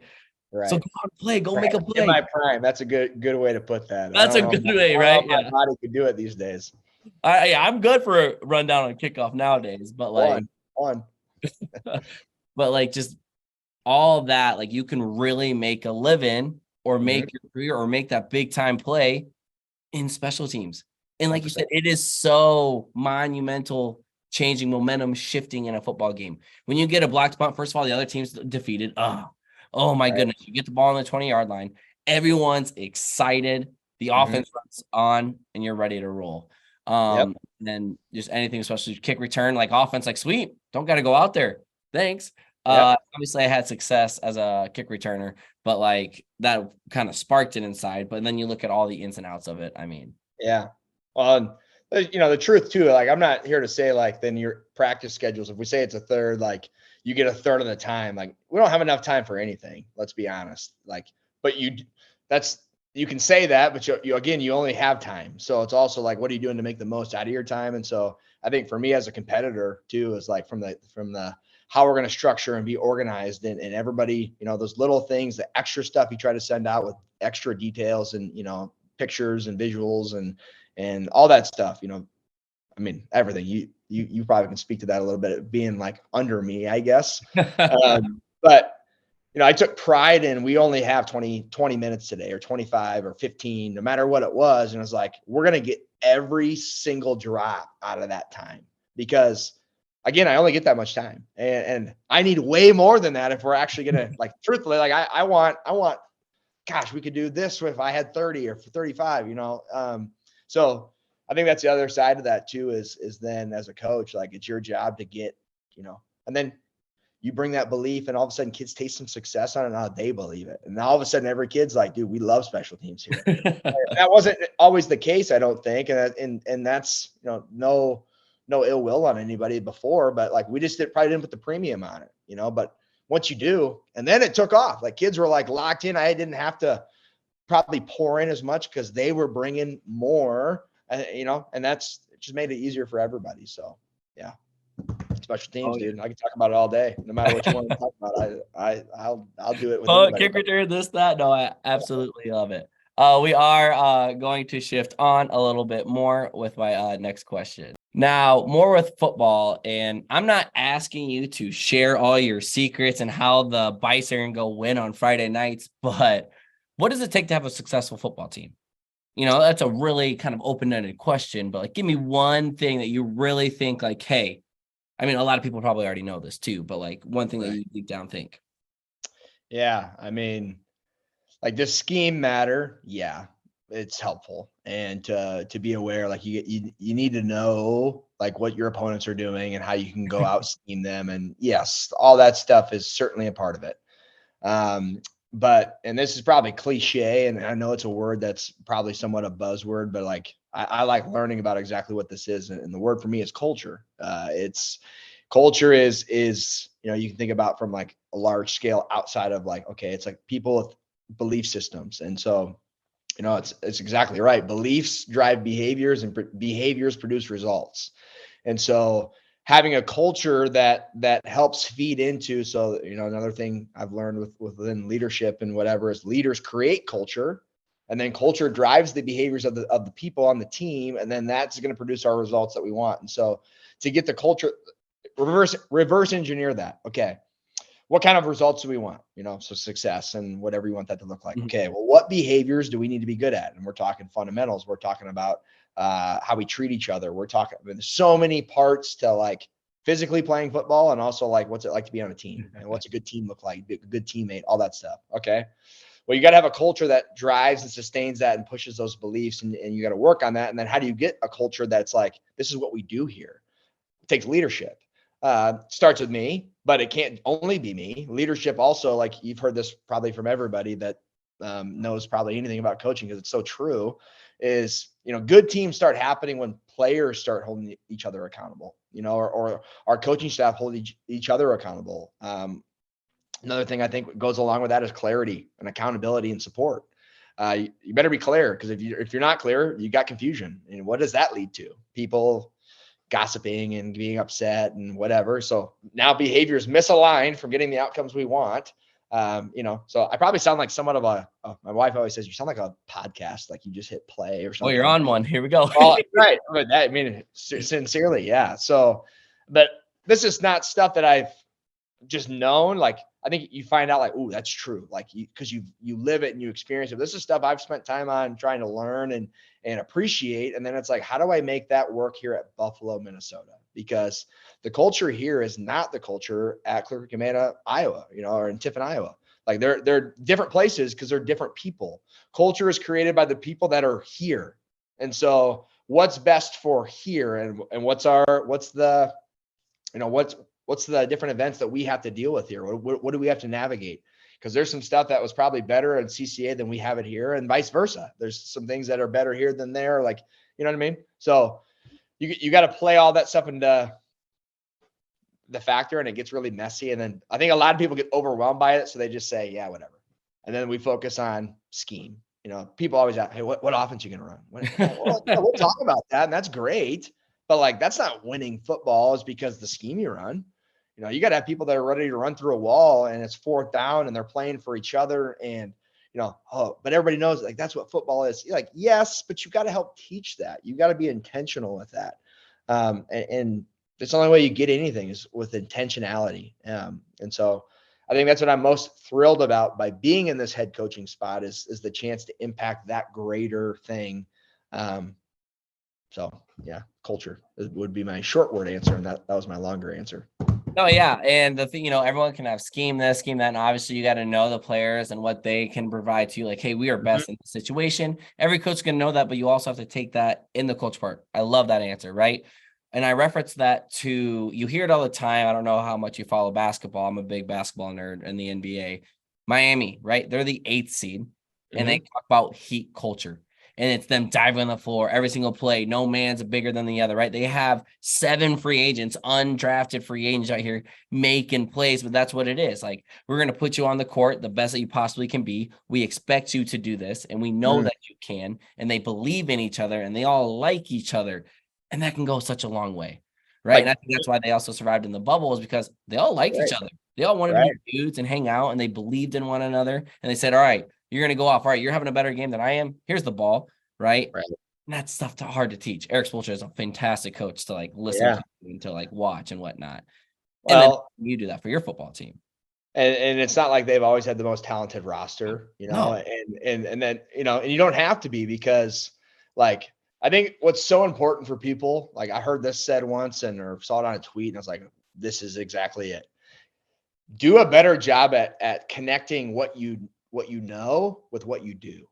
Right. So go out and play. Go make a play. In my prime. That's a good way to put that. That's a good way, right? My body could do it these days. I'm good for a rundown on kickoff nowadays, but like one. But like just all that, like you can really make a living or make your career or make that big time play in special teams. And like 100%. You said, it is so monumental, changing momentum, shifting in a football game. When you get a blocked punt, first of all, the other team's defeated. Oh my goodness. You get the ball on the 20-yard line. Everyone's excited. The offense runs on and you're ready to roll. And then just anything, especially kick return, like offense, like sweet. Don't got to go out there. Thanks. Obviously I had success as a kick returner, but like that kind of sparked it inside. But then you look at all the ins and outs of it. I mean, well, the truth too, like I'm not here to say like then your practice schedules, if we say it's a third, like you get a third of the time, like we don't have enough time for anything. Let's be honest. Like, but you can say that, but you only have time. So it's also like, what are you doing to make the most out of your time? And so I think for me as a competitor too, is like from the how we're going to structure and be organized and everybody, those little things, the extra stuff you try to send out with extra details and, pictures and visuals and all that stuff, I mean, everything you probably can speak to that a little bit, being like under me, I guess. But I took pride in, we only have 20 minutes today or 25 or 15, no matter what it was. And it's like, we're going to get every single drop out of that time because again, I only get that much time and I need way more than that. If we're actually going to like, truthfully, like I want, gosh, we could do this if I had 30 or 35, So I think that's the other side of that too, is then as a coach, like it's your job to get, and then you bring that belief, and all of a sudden kids taste some success on it. Now they believe it. And all of a sudden every kid's like, dude, we love special teams here. That wasn't always the case, I don't think. And that's, no ill will on anybody before, but like, we just probably didn't put the premium on it, but once you do, and then it took off, like kids were like locked in. I didn't have to probably pour in as much because they were bringing more, and that's it just made it easier for everybody. So yeah. Special teams, dude. I can talk about it all day, no matter what you want to talk about. I'll do it with anybody. Kick return, this, that. No, I absolutely love it. We are going to shift on a little bit more with my next question. Now, more with football, and I'm not asking you to share all your secrets and how the Bison go win on Friday nights, but what does it take to have a successful football team? That's a really kind of open-ended question, but like, give me one thing that you really think like, hey, I mean, a lot of people probably already know this too, but like one thing that you deep down think. Yeah. I mean, like, does scheme matter? Yeah, it's helpful. And to be aware, like you need to know like what your opponents are doing and how you can go out scheme them. And yes, all that stuff is certainly a part of it. But, and this is probably cliche, and I know it's a word that's probably somewhat a buzzword, but like, I like learning about exactly what this is. And the word for me is culture. It's culture is, you can think about from like a large scale outside of like, okay, it's like people with belief systems. And so, it's exactly right. Beliefs drive behaviors, and behaviors produce results. And so having a culture that helps feed into, so another thing I've learned within leadership and whatever is leaders create culture, and then culture drives the behaviors of the people on the team, and then that's going to produce our results that we want. And so to get the culture, reverse engineer that. Okay, what kind of results do we want? So success and whatever you want that to look like. Okay, well, what behaviors do we need to be good at? And we're talking fundamentals. We're talking about how we treat each other. We're talking, there's so many parts to like physically playing football, and also like, what's it like to be on a team, and what's a good team look like, a good teammate, all that stuff. Okay. Well, you got to have a culture that drives and sustains that and pushes those beliefs, and you got to work on that. And then how do you get a culture that's like, this is what we do here? It takes leadership. Starts with me, but it can't only be me. Leadership also, like you've heard this probably from everybody that knows probably anything about coaching, because it's so true, is, good teams start happening when players start holding each other accountable, or our coaching staff hold each other accountable. Another thing I think goes along with that is clarity and accountability and support. You better be clear, because if you're not clear, you got confusion. And what does that lead to? People gossiping and being upset and whatever. So now behaviors misaligned from getting the outcomes we want. So I probably sound like somewhat of my wife always says, you sound like a podcast, like you just hit play or something. Oh, you're on one. Here we go. Well, right. But that, I mean, sincerely. Yeah. So, but this is not stuff that I've just known. Like, I think you find out like, oh, that's true. Like, because you live it and you experience it. This is stuff I've spent time on trying to learn and appreciate. And then it's like, how do I make that work here at Buffalo, Minnesota? Because the culture here is not the culture at Clarion-Climax, Iowa, or in Tiffin, Iowa. Like they're different places because they're different people. Culture is created by the people that are here. And so what's best for here, and what's the different events that we have to deal with here? What do we have to navigate? Because there's some stuff that was probably better in CCA than we have it here, and vice versa. There's some things that are better here than there. Like, you know what I mean? So you got to play all that stuff into the factor, and it gets really messy. And then I think a lot of people get overwhelmed by it. So they just say, yeah, whatever. And then we focus on scheme. People always ask, hey, what offense are you going to run? We'll talk about that. And that's great. But like, that's not winning football, is because the scheme you run. You got to have people that are ready to run through a wall, and it's fourth down, and they're playing for each other. And, but everybody knows like that's what football is. You're like, yes, but you've got to help teach that. You got to be intentional with that. And it's the only way you get anything is with intentionality. And so I think that's what I'm most thrilled about by being in this head coaching spot is the chance to impact that greater thing. So yeah, culture would be my short word answer. And that was my longer answer. Oh yeah, and the thing, everyone can have scheme this, scheme that, and obviously you got to know the players and what they can provide to you. Like, hey, we are Mhm. best in the situation. Every coach can know that, but you also have to take that in the coach part. I love that answer, right? And I reference that to, you hear it all the time. I don't know how much you follow basketball. I'm a big basketball nerd in the NBA. Miami, right? They're the 8th seed, and they Mhm. talk about heat culture. And it's them diving on the floor every single play. No man's bigger than the other, right? They have 7 free agents, undrafted free agents out here making plays, but that's what it is. Like, we're going to put you on the court the best that you possibly can be. We expect you to do this, and we know Mm. that you can. And they believe in each other, and they all like each other, and that can go such a long way, right? And I Like, think that's why they also survived in the bubble, is because they all liked each right, other. They all wanted to right, be dudes and hang out, and they believed in one another. And they said, "All right, you're going to go off. All right, you're having a better game than I am. Here's the ball." Right? right. And that's stuff hard to teach. Eric Spoelstra is a fantastic coach to like listen Yeah. to and to like watch and whatnot. And then Well, you do that for your football team. and it's not like they've always had the most talented roster, No. and then, and you don't have to be, because like, I think what's so important for people, like I heard this said once or saw it on a tweet, and I was like, this is exactly it. Do a better job at connecting what you know with what you do.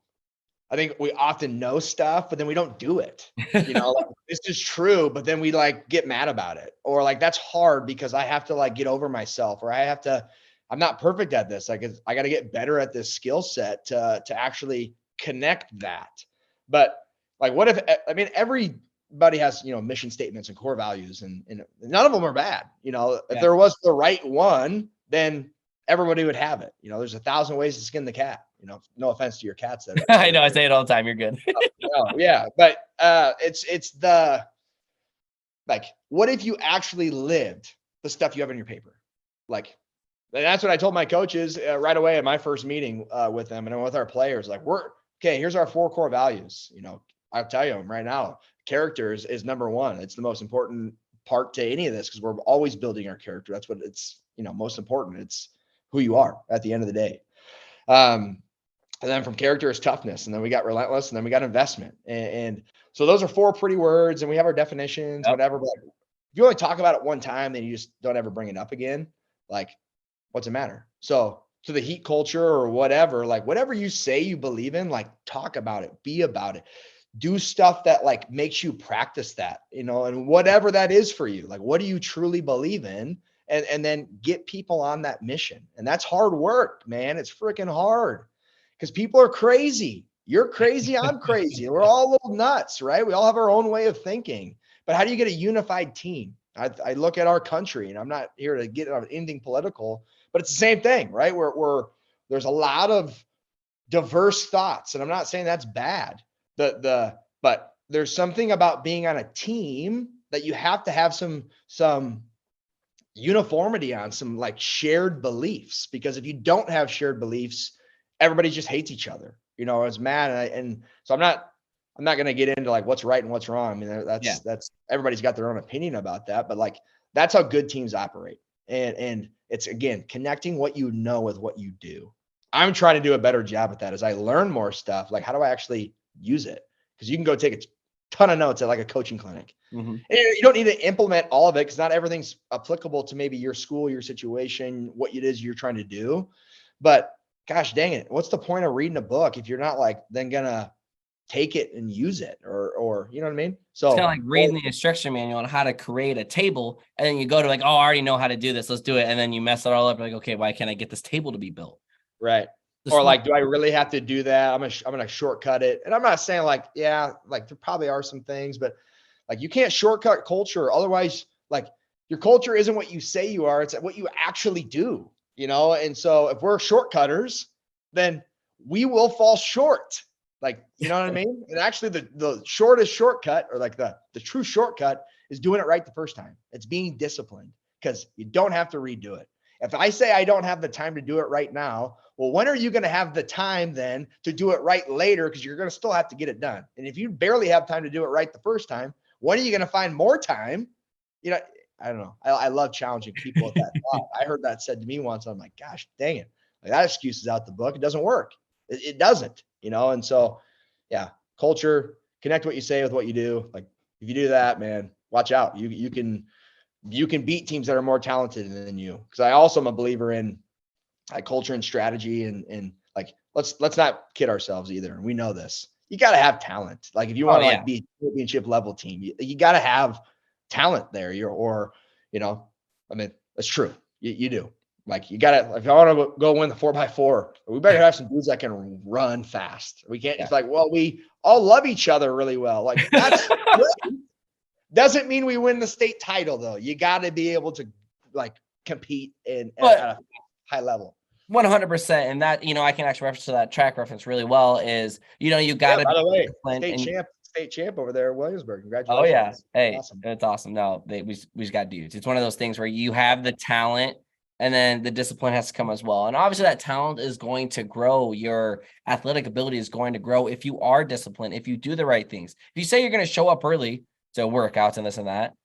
I think we often know stuff, but then we don't do it. Like, this is true, but then we like get mad about it. Or like, that's hard because I have to like get over myself, or I'm not perfect at this. Like, I got to get better at this skill set to actually connect that. But like, what if, I mean, everybody has, mission statements and core values, and none of them are bad. If Yeah. there was the right one, then everybody would have it. There's 1,000 ways to skin the cat. No offense to your cats that I are know. I here. say it all the time. You're good. No, yeah, but it's the like, what if you actually lived the stuff you have in your paper? Like, and that's what I told my coaches right away at my first meeting with them and with our players. Like, we're okay. Here's our 4 core values. I'll tell you them right now. Character is number one. It's the most important part to any of this, because we're always building our character. That's what it's most important. It's who you are at the end of the day. And then from character is toughness, and then we got relentless, and then we got investment, and so those are 4 pretty words, and we have our definitions, Yep. whatever. But if you only talk about it one time, then you just don't ever bring it up again. Like, what's it matter? So to the heat culture or whatever, like whatever you say you believe in, like talk about it, be about it, do stuff that like makes you practice that, and whatever that is for you. Like, what do you truly believe in? And then get people on that mission. And that's hard work, man. It's freaking hard, because people are crazy. You're crazy. I'm crazy. We're all little nuts, right? We all have our own way of thinking. But how do you get a unified team? I look at our country, and I'm not here to get on anything political, but it's the same thing, right? There's a lot of diverse thoughts, and I'm not saying that's bad. But there's something about being on a team that you have to have some uniformity on, some like shared beliefs, because if you don't have shared beliefs, everybody just hates each other, is mad. And so I'm not going to get into like what's right and what's wrong. I mean, Yeah. that's everybody's got their own opinion about that, but like, that's how good teams operate. And it's, again, connecting what you know with what you do. I'm trying to do a better job at that as I learn more stuff. Like, how do I actually use it? Because you can go take a ton of notes at like a coaching clinic. Mhm. And you don't need to implement all of it, because not everything's applicable to maybe your school, your situation, what it is you're trying to do. But gosh dang it, what's the point of reading a book if you're not like then gonna take it and use it, or you know what I mean? It's kind of So, like reading the instruction manual on how to create a table, and then you go to like, oh, I already know how to do this. Let's do it. And then you mess it all up. Like, okay, why can't I get this table to be built? right. The Or smart. like, do I really have to do that? I'm gonna shortcut it. And I'm not saying like, yeah, like there probably are some things, but like, you can't shortcut culture. Otherwise, like, your culture isn't what you say you are, it's what you actually do, And so if we're shortcutters, then we will fall short. Like, you know what I mean? And actually, the shortest shortcut, or like the true shortcut, is doing it right the first time. It's being disciplined, because you don't have to redo it. If I say I don't have the time to do it right now, well, when are you going to have the time then to do it right later? Because you're going to still have to get it done. And if you barely have time to do it right the first time, when are you going to find more time? You know, I don't know. I love challenging people with that thought. I heard that said to me once. I'm like, gosh, dang it. Like, that excuse is out the book. It doesn't work. It doesn't, And so, yeah, culture, connect what you say with what you do. Like, if you do that, man, watch out. You can you can beat teams that are more talented than you. Because I also am a believer in like culture and strategy, and like let's not kid ourselves either. We know this. You got to have talent. Like if you want to like be a championship level team, you got to have talent there. I mean, that's true. You do. Like you got to. If I want to go win the 4x4, we better have some dudes that can run fast. We can't. It's like, well, we all love each other really well. Like that's doesn't mean we win the state title though. You got to be able to like compete at a high level. 100%. And that, I can actually reference to that track reference really well is, you got to by the way, state champ over there in Williamsburg. Congratulations. Oh yeah. Hey, awesome. It's awesome. No, we just got dudes. It's one of those things where you have the talent and then the discipline has to come as well. And obviously that talent is going to grow. Your athletic ability is going to grow if you are disciplined, if you do the right things. If you say you're going to show up early to workouts and this and that,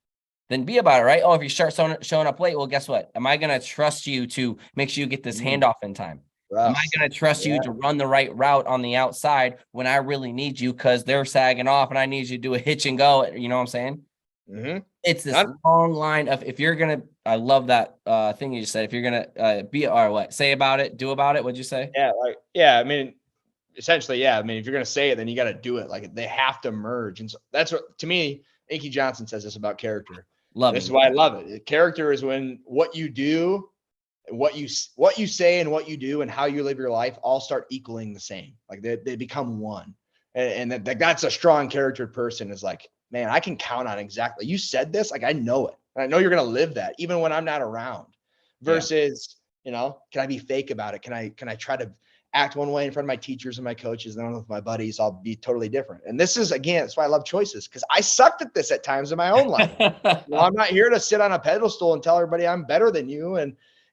then be about it, right? Oh, if you start showing up late, well, guess what? Am I going to trust you to make sure you get this handoff in time? Am I going to trust you to run the right route on the outside when I really need you because they're sagging off and I need you to do a hitch and go? You know what I'm saying? Mm-hmm. It's this long line of if you're going to, I love that thing you just said. If you're going to be, or what, say about it, do about it. What'd you say? I mean, essentially, I mean, if you're going to say it, then you got to do it. Like they have to merge. And so that's what, to me, Inky Johnson says this about character. This is why I love it. Character is when what you do, what you say and what you do and how you live your life all start equaling the same. Like they become one. And that's a strong character person is like, man, I can count on exactly. You said this, like I know it. And I know you're going to live that even when I'm not around. Versus, can I be fake about it? Can I try to act one way in front of my teachers and my coaches, and then with my buddies, I'll be totally different. And this is, again, that's why I love choices, because I sucked at this at times in my own life. I'm not here to sit on a pedestal and tell everybody I'm better than you.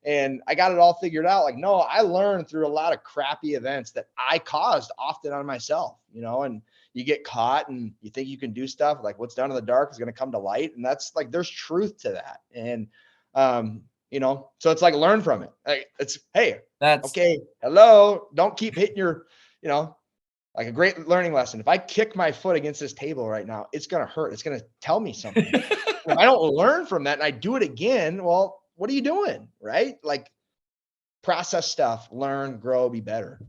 And I got it all figured out. Like, no, I learned through a lot of crappy events that I caused often on myself, and you get caught and you think you can do stuff like what's done in the dark is going to come to light. And that's like, there's truth to that. And, so it's like, learn from it. Like, it's, hey, that's okay. Hello. Don't keep hitting your, like a great learning lesson. If I kick my foot against this table right now, it's going to hurt. It's going to tell me something. If I don't learn from that and I do it again, well, what are you doing? Right? Like process stuff, learn, grow, be better.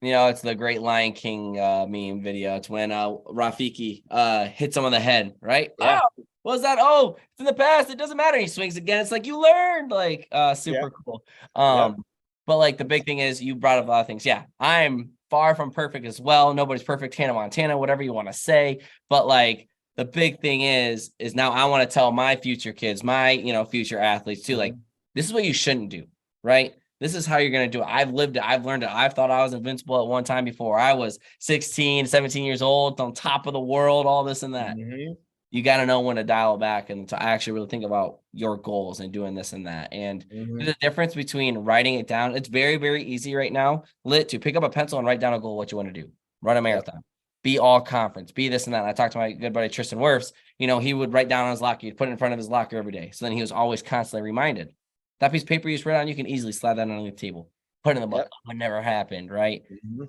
It's the great Lion King meme video. It's when Rafiki hits him on the head, right? Yeah. Oh, what was that? Oh, it's in the past. It doesn't matter. He swings again. It's like you learned, like super cool. But like the big thing is you brought up a lot of things. Yeah, I'm far from perfect as well. Nobody's perfect. Hannah Montana, whatever you want to say. But like the big thing is now I want to tell my future kids, my future athletes too, like this is what you shouldn't do, right? This is how you're going to do it. I've lived it. I've learned it. I've thought I was invincible at one time before. I was 16, 17 years old, on top of the world, all this and that. You got to know when to dial it back and to actually really think about your goals and doing this and that. And the difference between writing it down, it's very, very easy right now, to pick up a pencil and write down a goal, what you want to do. Run a marathon. Be all conference. Be this and that. And I talked to my good buddy Tristan Wirfs. He would write down on his locker. He'd put it in front of his locker every day. So then he was always constantly reminded. That piece of paper you just wrote on, you can easily slide that on the table, put it in the book. It never happened, right?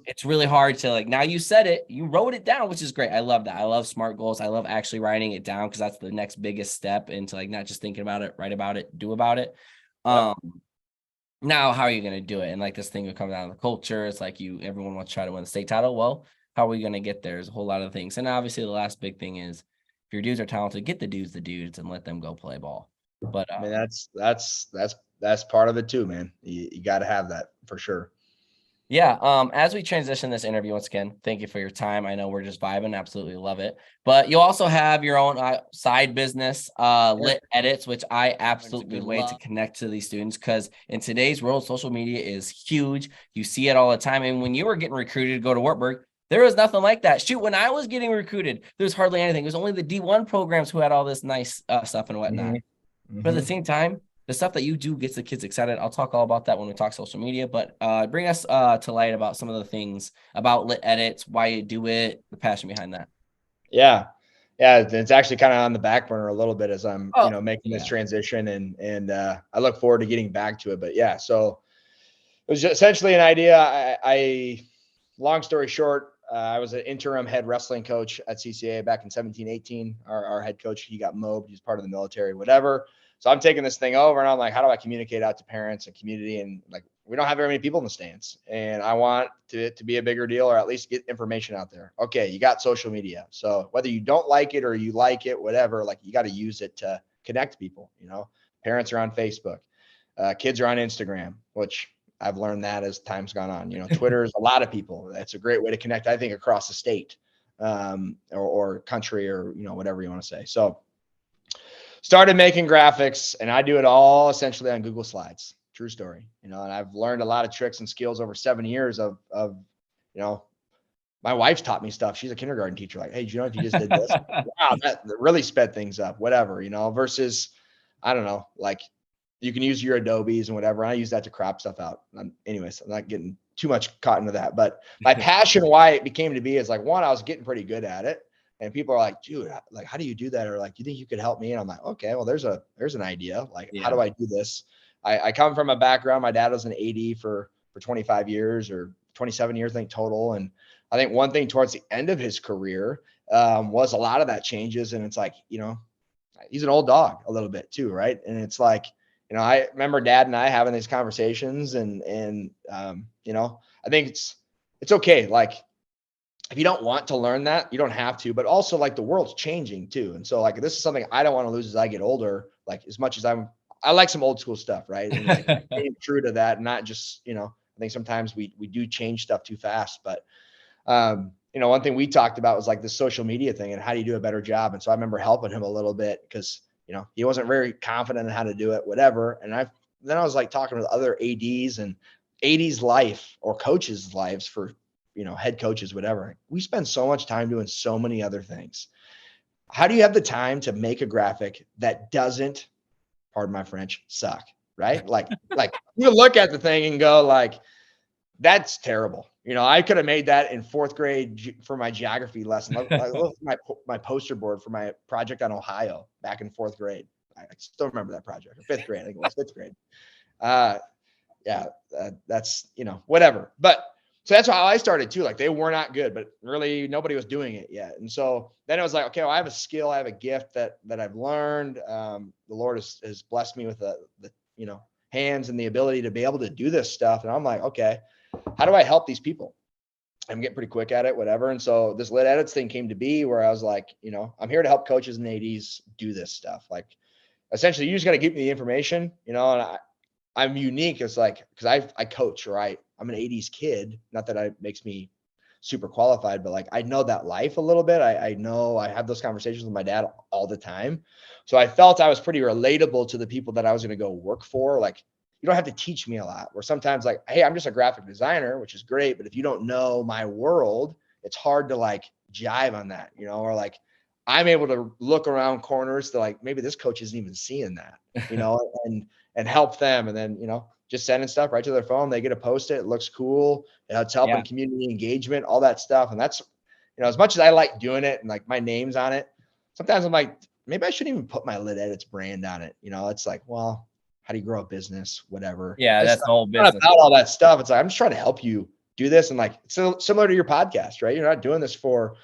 It's really hard to like, now you said it, you wrote it down, which is great. I love that. I love SMART goals. I love actually writing it down because that's the next biggest step into like, not just thinking about it, write about it, do about it. Now, how are you going to do it? And like this thing will come down to the culture. It's like everyone wants to try to win the state title. Well, how are we going to get there? There's a whole lot of things. And obviously the last big thing is if your dudes are talented, get the dudes and let them go play ball. But I mean, that's part of it too, man. You got to have that for sure. Yeah. As we transition this interview, once again, thank you for your time. I know we're just vibing. Absolutely love it. But you also have your own side business, LitEdits, which I absolutely love to connect to these students because in today's world, social media is huge. You see it all the time. And when you were getting recruited to go to Wartburg, there was nothing like that. Shoot, when I was getting recruited, there was hardly anything. It was only the D1 programs who had all this nice stuff and whatnot. But at the same time, the stuff that you do gets the kids excited. I'll talk all about that when we talk social media, but bring us to light about some of the things about LitEdits, why you do it, the passion behind that. Yeah. It's actually kind of on the back burner a little bit as I'm, making this transition and I look forward to getting back to it. But yeah, so it was just essentially an idea. I long story short, I was an interim head wrestling coach at CCA back in 17, 18. Our head coach, he got mobbed. He's part of the military, whatever. So I'm taking this thing over and I'm like, how do I communicate out to parents and community? And like, we don't have very many people in the stands, and I want to be a bigger deal, or at least get information out there. Okay, you got social media. So whether you don't like it or you like it, whatever, like you got to use it to connect people. Parents are on Facebook, kids are on Instagram, which I've learned that as time's gone on. Twitter is a lot of people. That's a great way to connect, I think, across the state, or country, or whatever you want to say. So started making graphics, and I do it all essentially on Google Slides. True story. And I've learned a lot of tricks and skills over 7 years of my wife's taught me stuff. She's a kindergarten teacher. Like, hey, do you know if you just did this? Wow, that really sped things up, whatever, versus, I don't know, like you can use your Adobes and whatever. I use that to crop stuff out. Anyways, I'm not getting too much caught into that, but my passion, why it became to be, is like, one, I was getting pretty good at it. And people are like, dude, like, how do you do that? Or like, do you think you could help me? And I'm like, okay, well, there's an idea. Like, how do I do this? I come from a background. My dad was an AD for 25 years or 27 years, I think, total. And I think one thing towards the end of his career was a lot of that changes. And it's like, he's an old dog a little bit too, right? And it's like, I remember Dad and I having these conversations, and I think it's okay. Like, if you don't want to learn that, you don't have to, but also like the world's changing too. And so like, this is something I don't want to lose as I get older. Like, as much as I like some old school stuff, right? And like being true to that, not just, I think sometimes we do change stuff too fast. But one thing we talked about was like the social media thing and how do you do a better job. And so I remember helping him a little bit because, he wasn't very confident in how to do it, whatever. And then I was like talking with other ADs and ADs life or coaches' lives for, head coaches, whatever. We spend so much time doing so many other things. How do you have the time to make a graphic that doesn't, pardon my French, suck, right? Like you look at the thing and go like, that's terrible. I could have made that in 4th grade for my geography lesson. Look my poster board for my project on Ohio back in 4th grade. I still remember that project, or 5th grade. I think it was 5th grade. That's, whatever. But so that's how I started too. Like, they were not good, but really nobody was doing it yet. And so then it was like, okay, well, I have a skill, I have a gift that I've learned. The Lord has blessed me with the hands and the ability to be able to do this stuff. And I'm like, okay, how do I help these people? I'm getting pretty quick at it, whatever. And so this LitEdits thing came to be, where I was like, I'm here to help coaches and ADs do this stuff. Like, essentially, you just got to give me the information, and I'm unique. It's like, because I coach, right? I'm an 80s kid. Not that it makes me super qualified, but like, I know that life a little bit. I know I have those conversations with my dad all the time. So I felt I was pretty relatable to the people that I was going to go work for. Like, you don't have to teach me a lot. Where sometimes like, hey, I'm just a graphic designer, which is great. But if you don't know my world, it's hard to like jive on that, or like, I'm able to look around corners to like, maybe this coach isn't even seeing that, and help them. And then, just sending stuff right to their phone. They get to post it. It looks cool. It's helping community engagement, all that stuff. And that's, as much as I like doing it and like my name's on it, sometimes I'm like, maybe I shouldn't even put my LitEdits brand on it. It's like, well, how do you grow a business, whatever. Yeah, that's the whole business. About all that stuff. It's like, I'm just trying to help you do this. And like, so similar to your podcast, right? You're not doing this for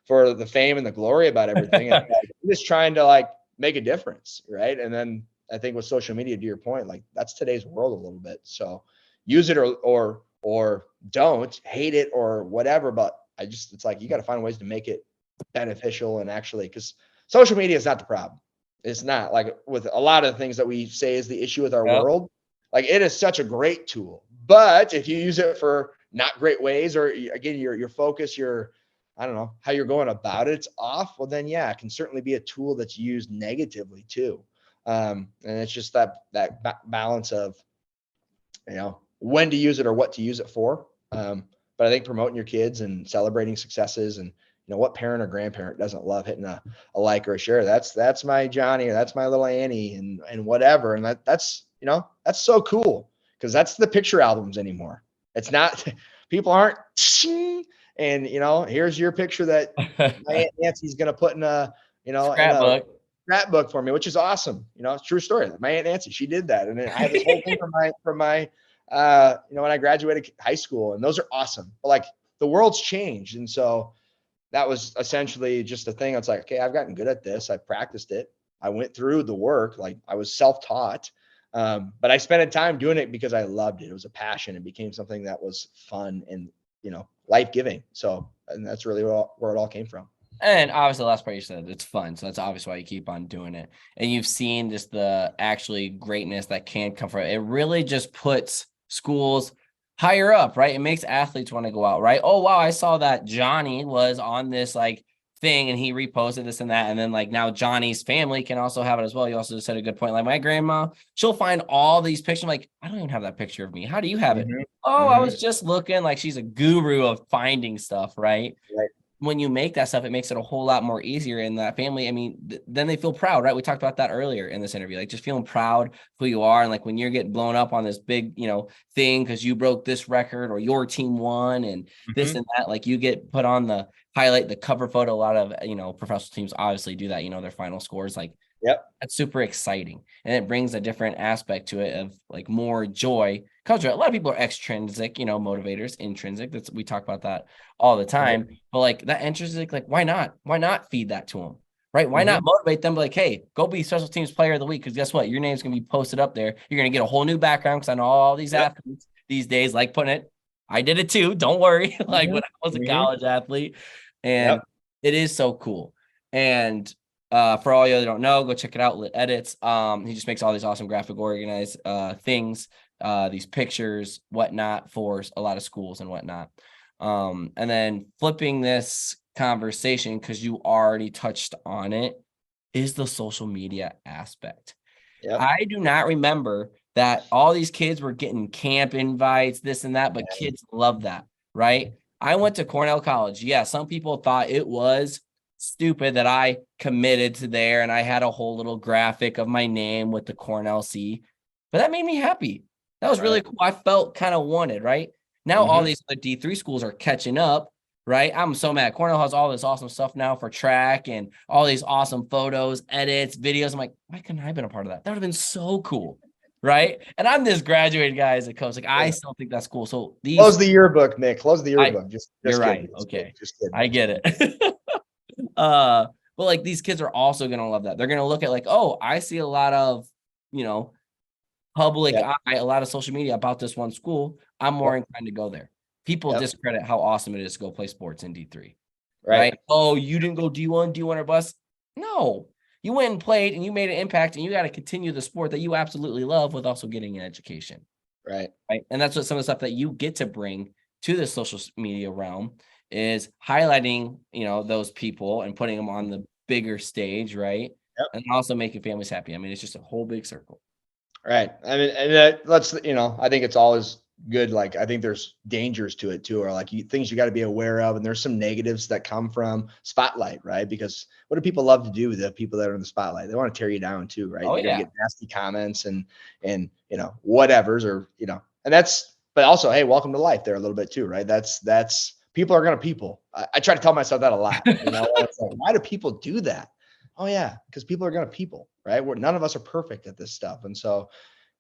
the fame and the glory about everything. And like, you're just trying to like make a difference, right? And then I think with social media, to your point, like that's today's world a little bit. So use it or don't, hate it or whatever. But it's like, you got to find ways to make it beneficial and actually, because social media is not the problem. It's not. Like with a lot of the things that we say is the issue with our world. Like, it is such a great tool, but if you use it for not great ways, or again, your focus, I don't know, how you're going about it, it's off. Well, then it can certainly be a tool that's used negatively too. And it's just that balance of, when to use it or what to use it for. But I think promoting your kids and celebrating successes, and what parent or grandparent doesn't love hitting a like or a share? That's my Johnny, or that's my little Annie, and whatever. And that's so cool, because that's the picture albums anymore. It's not, people aren't, and here's your picture that my Aunt Nancy's gonna put in a scrapbook for me, which is awesome. It's a true story. My Aunt Nancy, she did that, and I have this whole thing from my when I graduated high school, and those are awesome. But like, the world's changed, and so that was essentially just a thing. It's like, okay, I've gotten good at this. I've practiced it. I went through the work, like I was self-taught. But I spent time doing it because I loved it. It was a passion. It became something that was fun and, life-giving. So, and that's really where it all came from. And obviously, the last part you said, it's fun. So that's obviously why you keep on doing it. And you've seen just the actually greatness that can come from it. It really just puts schools higher up, right? It makes athletes want to go out, right? Oh, wow, I saw that Johnny was on this like thing and he reposted this and that. And then like now Johnny's family can also have it as well. You also said a good point. Like my grandma, she'll find all these pictures. I'm like, I don't even have that picture of me. How do you have it? Mhm. Oh, I Mhm. was just looking. Like she's a guru of finding stuff, right? Right. When you make that stuff, it makes it a whole lot more easier in that family. I mean, then they feel proud, right? We talked about that earlier in this interview, like just feeling proud who you are. And like when you're getting blown up on this big, thing because you broke this record or your team won and this Mhm. and that, like you get put on the highlight, the cover photo. A lot of, professional teams obviously do that, their final scores. Like Yep. that's super exciting. And it brings a different aspect to it of like more joy. Comes with it. A lot of people are extrinsic, motivators, intrinsic. We talk about that all the Right. time. But like that intrinsic, like why not? Why not feed that to them? Right? Why not Mhm. motivate them? Like, hey, go be special teams player of the week. Because guess what? Your name's gonna be posted up there. You're gonna get a whole new background. Because I know all these Yep. athletes these days like putting it. I did it too. Don't worry. Like Mhm. when I was a Mhm. college athlete, and Yep. it is so cool. And for all you that don't know, go check it out. LitEdits. He just makes all these awesome graphic organized things, these pictures, whatnot, for a lot of schools and whatnot. And then flipping this conversation, because you already touched on it, is the social media aspect. Yep. I do not remember that all these kids were getting camp invites, this and that, but kids love that, right? I went to Cornell College. Yeah, some people thought it was stupid that I committed to there and I had a whole little graphic of my name with the Cornell C, but that made me happy. That was really Right. cool. I felt kind of wanted, right? Now all Mhm. these other D3 schools are catching up, right? I'm so mad. Cornell has all this awesome stuff now for track and all these awesome photos, edits, videos. I'm like, why couldn't I have been a part of that? That would have been so cool, right? And I'm this graduated guy as a coach. Like, I Yeah. still think that's cool. So Close the yearbook, Nick. Close the I, yearbook. Just you're just kidding. right. Just kidding. Okay, Just kidding. I get it. uh, but like these kids are also gonna love that. They're gonna look at like, oh, I see a lot of, you know, public Yep. eye, a lot of social media about this one school. I'm more Yep. inclined to go there. People Yep. discredit how awesome it is to go play sports in D3. Right. Right? Oh, you didn't go D1 or bust. No, you went and played and you made an impact and you got to continue the sport that you absolutely love with also getting an education. Right. Right. And that's what some of the stuff that you get to bring to the social media realm is highlighting, those people and putting them on the bigger stage. Right. Yep. And also making families happy. I mean, it's just a whole big circle. Right. I mean, and I think it's always good. Like, I think there's dangers to it too, or like things you got to be aware of. And there's some negatives that come from spotlight, right? Because what do people love to do? The people that are in the spotlight, they want to tear you down too, right? Oh, You're going yeah. to get nasty comments and, whatevers, or, and but also, hey, welcome to life there a little bit too, right? That's people are going to people. I try to tell myself that a lot, it's like, why do people do that? Oh yeah, because people are going to people, right? None of us are perfect at this stuff. And so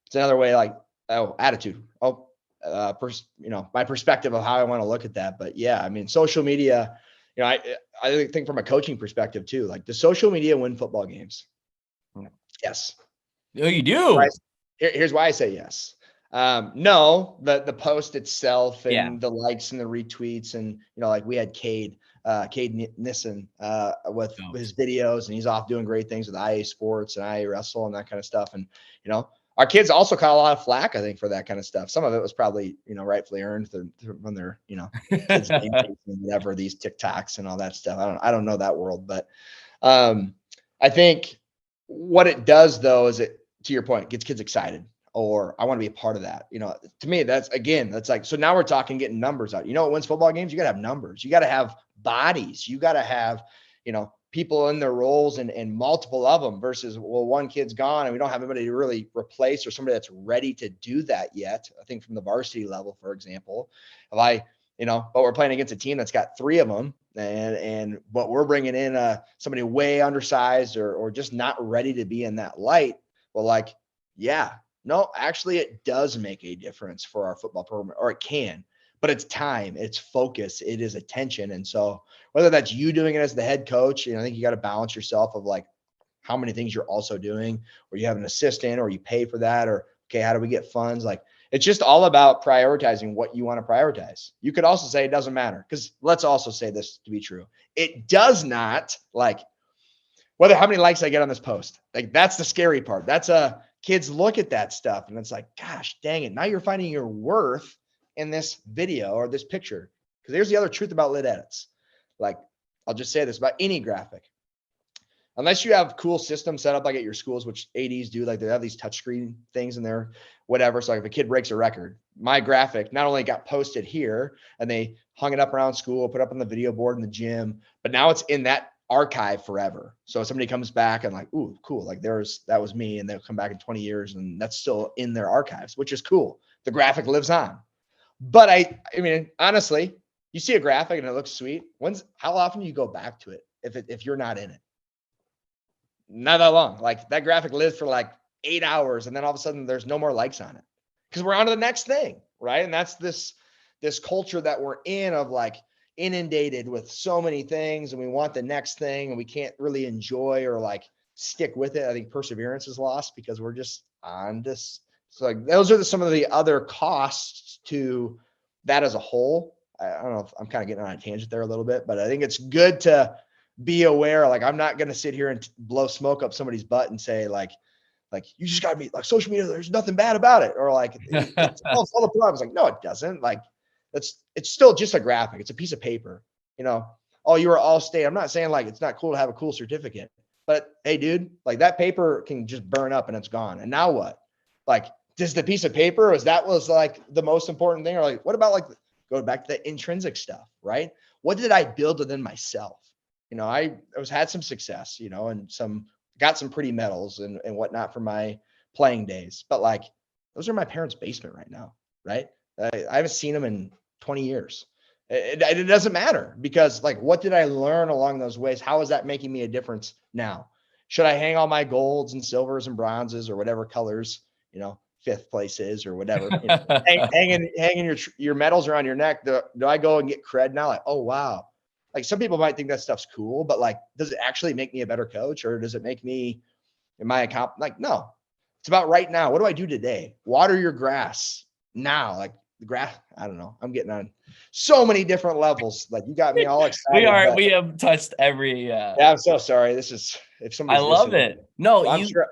it's another way, like, oh, attitude. Oh, my perspective of how I want to look at that. But yeah, I mean, social media, I think from a coaching perspective too, like, does social media win football games? Yes. Oh, you Right. do? Here's why I say yes. No, the post itself Yeah. and the likes and the retweets, and like we had Cade Nissen with Goat. his videos, and he's off doing great things with IA Sports and IA Wrestle and that kind of stuff. And our kids also caught a lot of flack, I think, for that kind of stuff. Some of it was probably rightfully earned when they're kids game chasing, whatever, these TikToks and all that stuff. I don't know that world, but I think what it does though is, to your point, gets kids excited, or I want to be a part of that. To me, that's like, so now we're talking getting numbers out. What wins football games? You got to have numbers. You got to have bodies. You got to have, people in their roles and multiple of them, versus, well, one kid's gone and we don't have anybody to really replace, or somebody that's ready to do that yet. I think from the varsity level, for example, but we're playing against a team that's got three of them, but we're bringing in somebody way undersized, or just not ready to be in that light. Well, like, yeah, no, actually it does make a difference for our football program, or it can, but it's time, it's focus, it is attention. And so whether that's you doing it as the head coach, I think you got to balance yourself of like, how many things you're also doing, or you have an assistant, or you pay for that, or okay, how do we get funds? Like, it's just all about prioritizing what you want to prioritize. You could also say it doesn't matter, because let's also say this to be true. It does not, like, whether how many likes I get on this post. Like, that's the scary part. That's kids look at that stuff and it's like, gosh, dang it. Now you're finding your worth in this video or this picture. Because here's the other truth about LitEdits. Like, I'll just say this about any graphic. Unless you have cool systems set up like at your schools, which ADs do, like they have these touchscreen things in there, whatever. So like if a kid breaks a record, my graphic not only got posted here and they hung it up around school, put up on the video board in the gym, but now it's in that archive forever. So if somebody comes back and like, ooh, cool, like that was me, and they'll come back in 20 years and that's still in their archives, which is cool. The graphic lives on. But I mean, honestly, you see a graphic and it looks sweet. How often do you go back to it if you're not in it? Not that long. Like, that graphic lives for like 8 hours, and then all of a sudden there's no more likes on it because we're on to the next thing, right? And that's this culture that we're in of like inundated with so many things, and we want the next thing, and we can't really enjoy or like stick with it. I think perseverance is lost because we're just on this. So like, those are some of the other costs to that as a whole. I don't know if I'm kind of getting on a tangent there a little bit, but I think it's good to be aware. Like, I'm not going to sit here and blow smoke up somebody's butt and say like you just got to be like, social media, there's nothing bad about it, or like it solves all the problems. Like, no, it doesn't. Like, it's still just a graphic. It's a piece of paper, oh, you were all state. I'm not saying like it's not cool to have a cool certificate, but hey, dude, like, that paper can just burn up and it's gone. And now what? Like, does the piece of paper, was like the most important thing? Or like, what about like going back to the intrinsic stuff, right? What did I build within myself? I had some success, and got some pretty medals and whatnot from my playing days. But like, those are my parents' basement right now, right? I haven't seen them in 20 years. It doesn't matter, because like, what did I learn along those ways? How is that making me a difference now? Should I hang all my golds and silvers and bronzes or whatever colors, fifth place is or whatever, hanging your medals around your neck? Do I go and get cred now? Like, oh, wow. Like, some people might think that stuff's cool, but like, does it actually make me a better coach, or does it make me, like, no, it's about right now. What do I do today? Water your grass now. Like, the grass, I don't know. I'm getting on so many different levels. Like, you got me all excited. We have touched every, yeah, I'm so sorry. This is, if somebody's I love listening, it. No, well, I'm sure.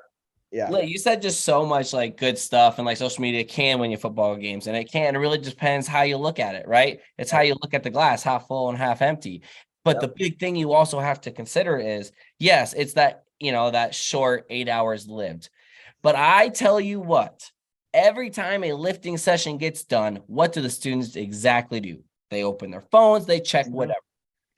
Yeah. You said just so much like good stuff, and like social media can win you football games, and it can. It really depends how you look at it, right? It's how you look at the glass, half full and half empty. But the big thing you also have to consider is, yes, it's that, that short 8 hours lived. But I tell you what, every time a lifting session gets done, what do the students exactly do? They open their phones, they check whatever,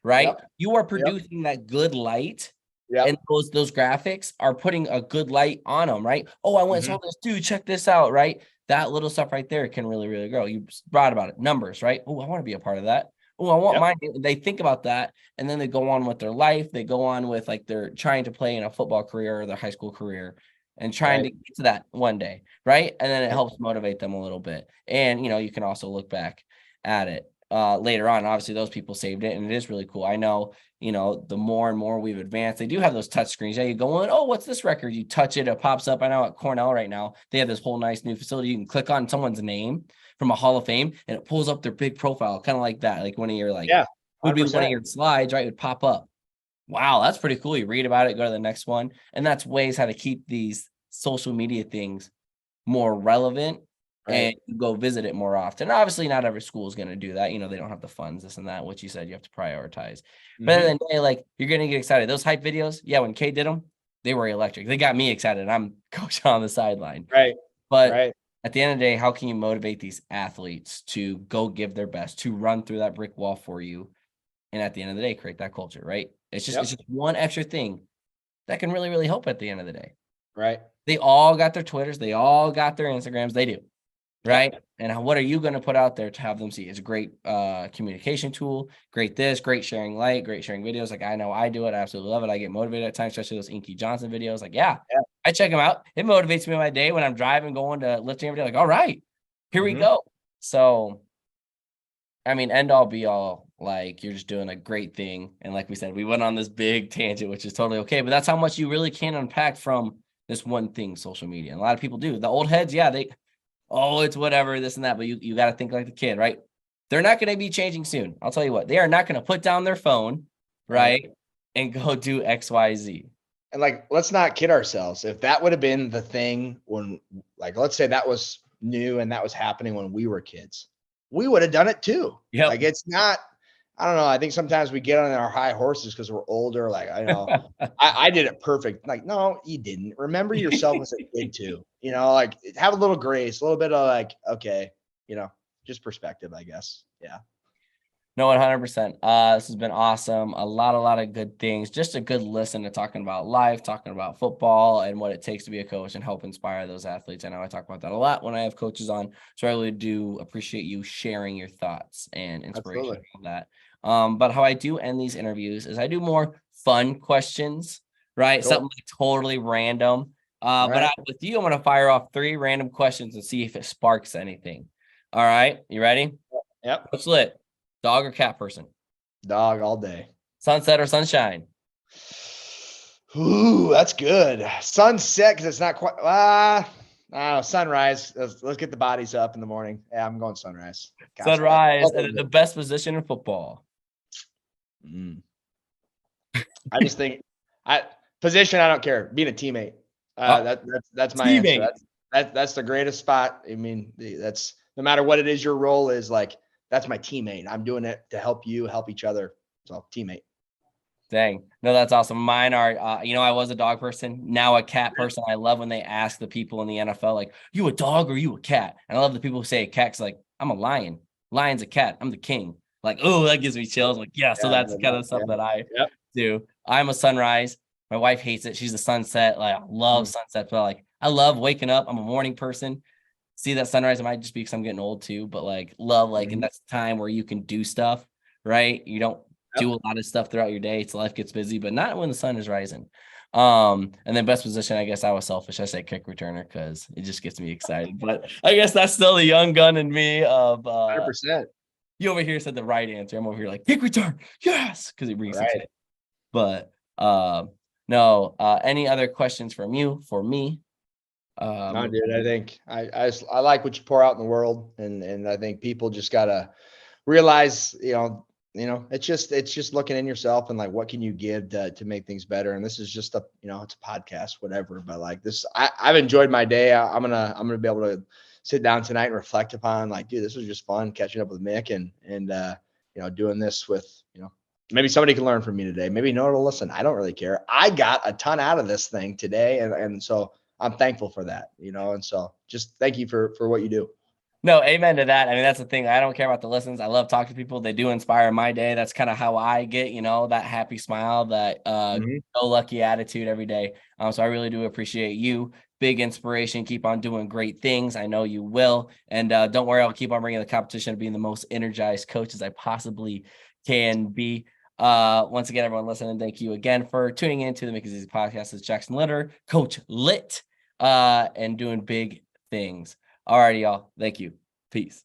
right? You are producing that good light. And those graphics are putting a good light on them, right? Oh, I went and saw this dude, check this out, right? That little stuff right there can really, really grow. You brought about it. Numbers, right? Oh, I want to be a part of that. Oh, I want mine. They think about that, and then they go on with their life. They go on with like they're trying to play in a football career or their high school career and trying to get to that one day, right? And then it helps motivate them a little bit. And, you can also look back at it later on. Obviously, those people saved it, and it is really cool. I know, the more and more we've advanced, they do have those touch screens. Yeah, you go in, oh, what's this record? You touch it, it pops up. I know at Cornell right now, they have this whole nice new facility. You can click on someone's name from a Hall of Fame, and it pulls up their big profile, kind of like that. Like one of your, like, would be one of your slides, right? It would pop up. Wow, that's pretty cool. You read about it, go to the next one. And that's ways how to keep these social media things more relevant and go visit it more often. Obviously, not every school is going to do that. They don't have the funds, this and that, which you said you have to prioritize. But at the end of the day, like, you're going to get excited. Those hype videos, when Kay did them, they were electric. They got me excited. I'm coaching on the sideline. But at the end of the day, how can you motivate these athletes to go give their best, to run through that brick wall for you? And at the end of the day, create that culture, right? It's just one extra thing that can really, really help at the end of the day. Right. They all got their Twitters. They all got their Instagrams. They do. Right. And what are you going to put out there to have them see? It's a great communication tool. Great great sharing light, great sharing videos. Like, I know I do it. I absolutely love it. I get motivated at times, especially those Inky Johnson videos. Like, I check them out. It motivates me in my day when I'm driving, going to lifting every day. Like, all right, here we go. So, I mean, end all be all, like you're just doing a great thing. And like we said, we went on this big tangent, which is totally okay. But that's how much you really can unpack from this one thing, social media. And a lot of people do. The old heads, yeah, it's whatever, this and that. But you got to think like the kid, right? They're not going to be changing soon. I'll tell you what, they are not going to put down their phone, right? And go do X, Y, Z. And like, let's not kid ourselves. If that would have been the thing when, like, let's say that was new and that was happening when we were kids, we would have done it too. Yep. Like, it's not, I don't know. I think sometimes we get on our high horses because we're older. Like, I know I did it perfect. Like, no, you didn't. Remember yourself as a kid too. Like have a little grace, a little bit of like, okay, just perspective, I guess. Yeah. No, 100%. This has been awesome. A lot of good things. Just a good listen to talking about life, talking about football, and what it takes to be a coach and help inspire those athletes. I know I talk about that a lot when I have coaches on, so I really do appreciate you sharing your thoughts and inspiration from that. But how I do end these interviews is I do more fun questions, right? Cool. Something like totally random. But with you, I'm going to fire off 3 random questions and see if it sparks anything. All right, you ready? Yep. What's lit? Dog or cat person? Dog all day. Sunset or sunshine? Ooh, that's good. Sunset, because it's not quite. I don't know, sunrise. Let's get the bodies up in the morning. Yeah, I'm going sunrise. Sunrise. And then the best position in football. I just think position. I don't care. Being a teammate. That's my teammate. Answer. That's the greatest spot. I mean, that's no matter what it is your role is, like, that's my teammate. I'm doing it to help you, help each other. So teammate. Dang. No, that's awesome. Mine are, I was a dog person, now a cat person. I love when they ask the people in the NFL, like, you a dog or you a cat? And I love the people who say cat's like, I'm a lion. Lion's a cat. I'm the king. Like, oh, that gives me chills. Like, yeah. So that's the kind of stuff that I do. I'm a sunrise. My wife hates it. She's a sunset. Like, I love sunset. But like, I love waking up. I'm a morning person. See that sunrise. It might just be because I'm getting old too, but like love, like, and that's the time where you can do stuff, right? You don't do a lot of stuff throughout your day. So life gets busy, but not when the sun is rising. And then best position, I guess I was selfish. I say kick returner because it just gets me excited. But I guess that's still the young gun in me of 100%. You over here said the right answer. I'm over here like kick return. Yes, because it brings it. But no, any other questions from you for me? No, dude, I think I like what you pour out in the world, and I think people just gotta realize, it's just looking in yourself and like, what can you give to make things better? And this is just it's a podcast, whatever. But like this, I've enjoyed my day. I'm gonna be able to sit down tonight and reflect upon, like, dude, this was just fun catching up with Mick and doing this with, maybe somebody can learn from me today. Maybe no one will listen. I don't really care. I got a ton out of this thing today, and so I'm thankful for that, and so just thank you for what you do. No, amen to that. I mean, that's the thing. I don't care about the listens. I love talking to people. They do inspire my day. That's kind of how I get, that happy smile, that go lucky attitude every day. So I really do appreciate you. Big inspiration. Keep on doing great things. I know you will. And don't worry, I'll keep on bringing the competition of being the most energized coach as I possibly can be. Once again, everyone listening, thank you again for tuning in to the Make It Zizzy podcast. It's Jackson Litterer, Coach Lit, and doing big things. Alrighty, y'all. Thank you. Peace.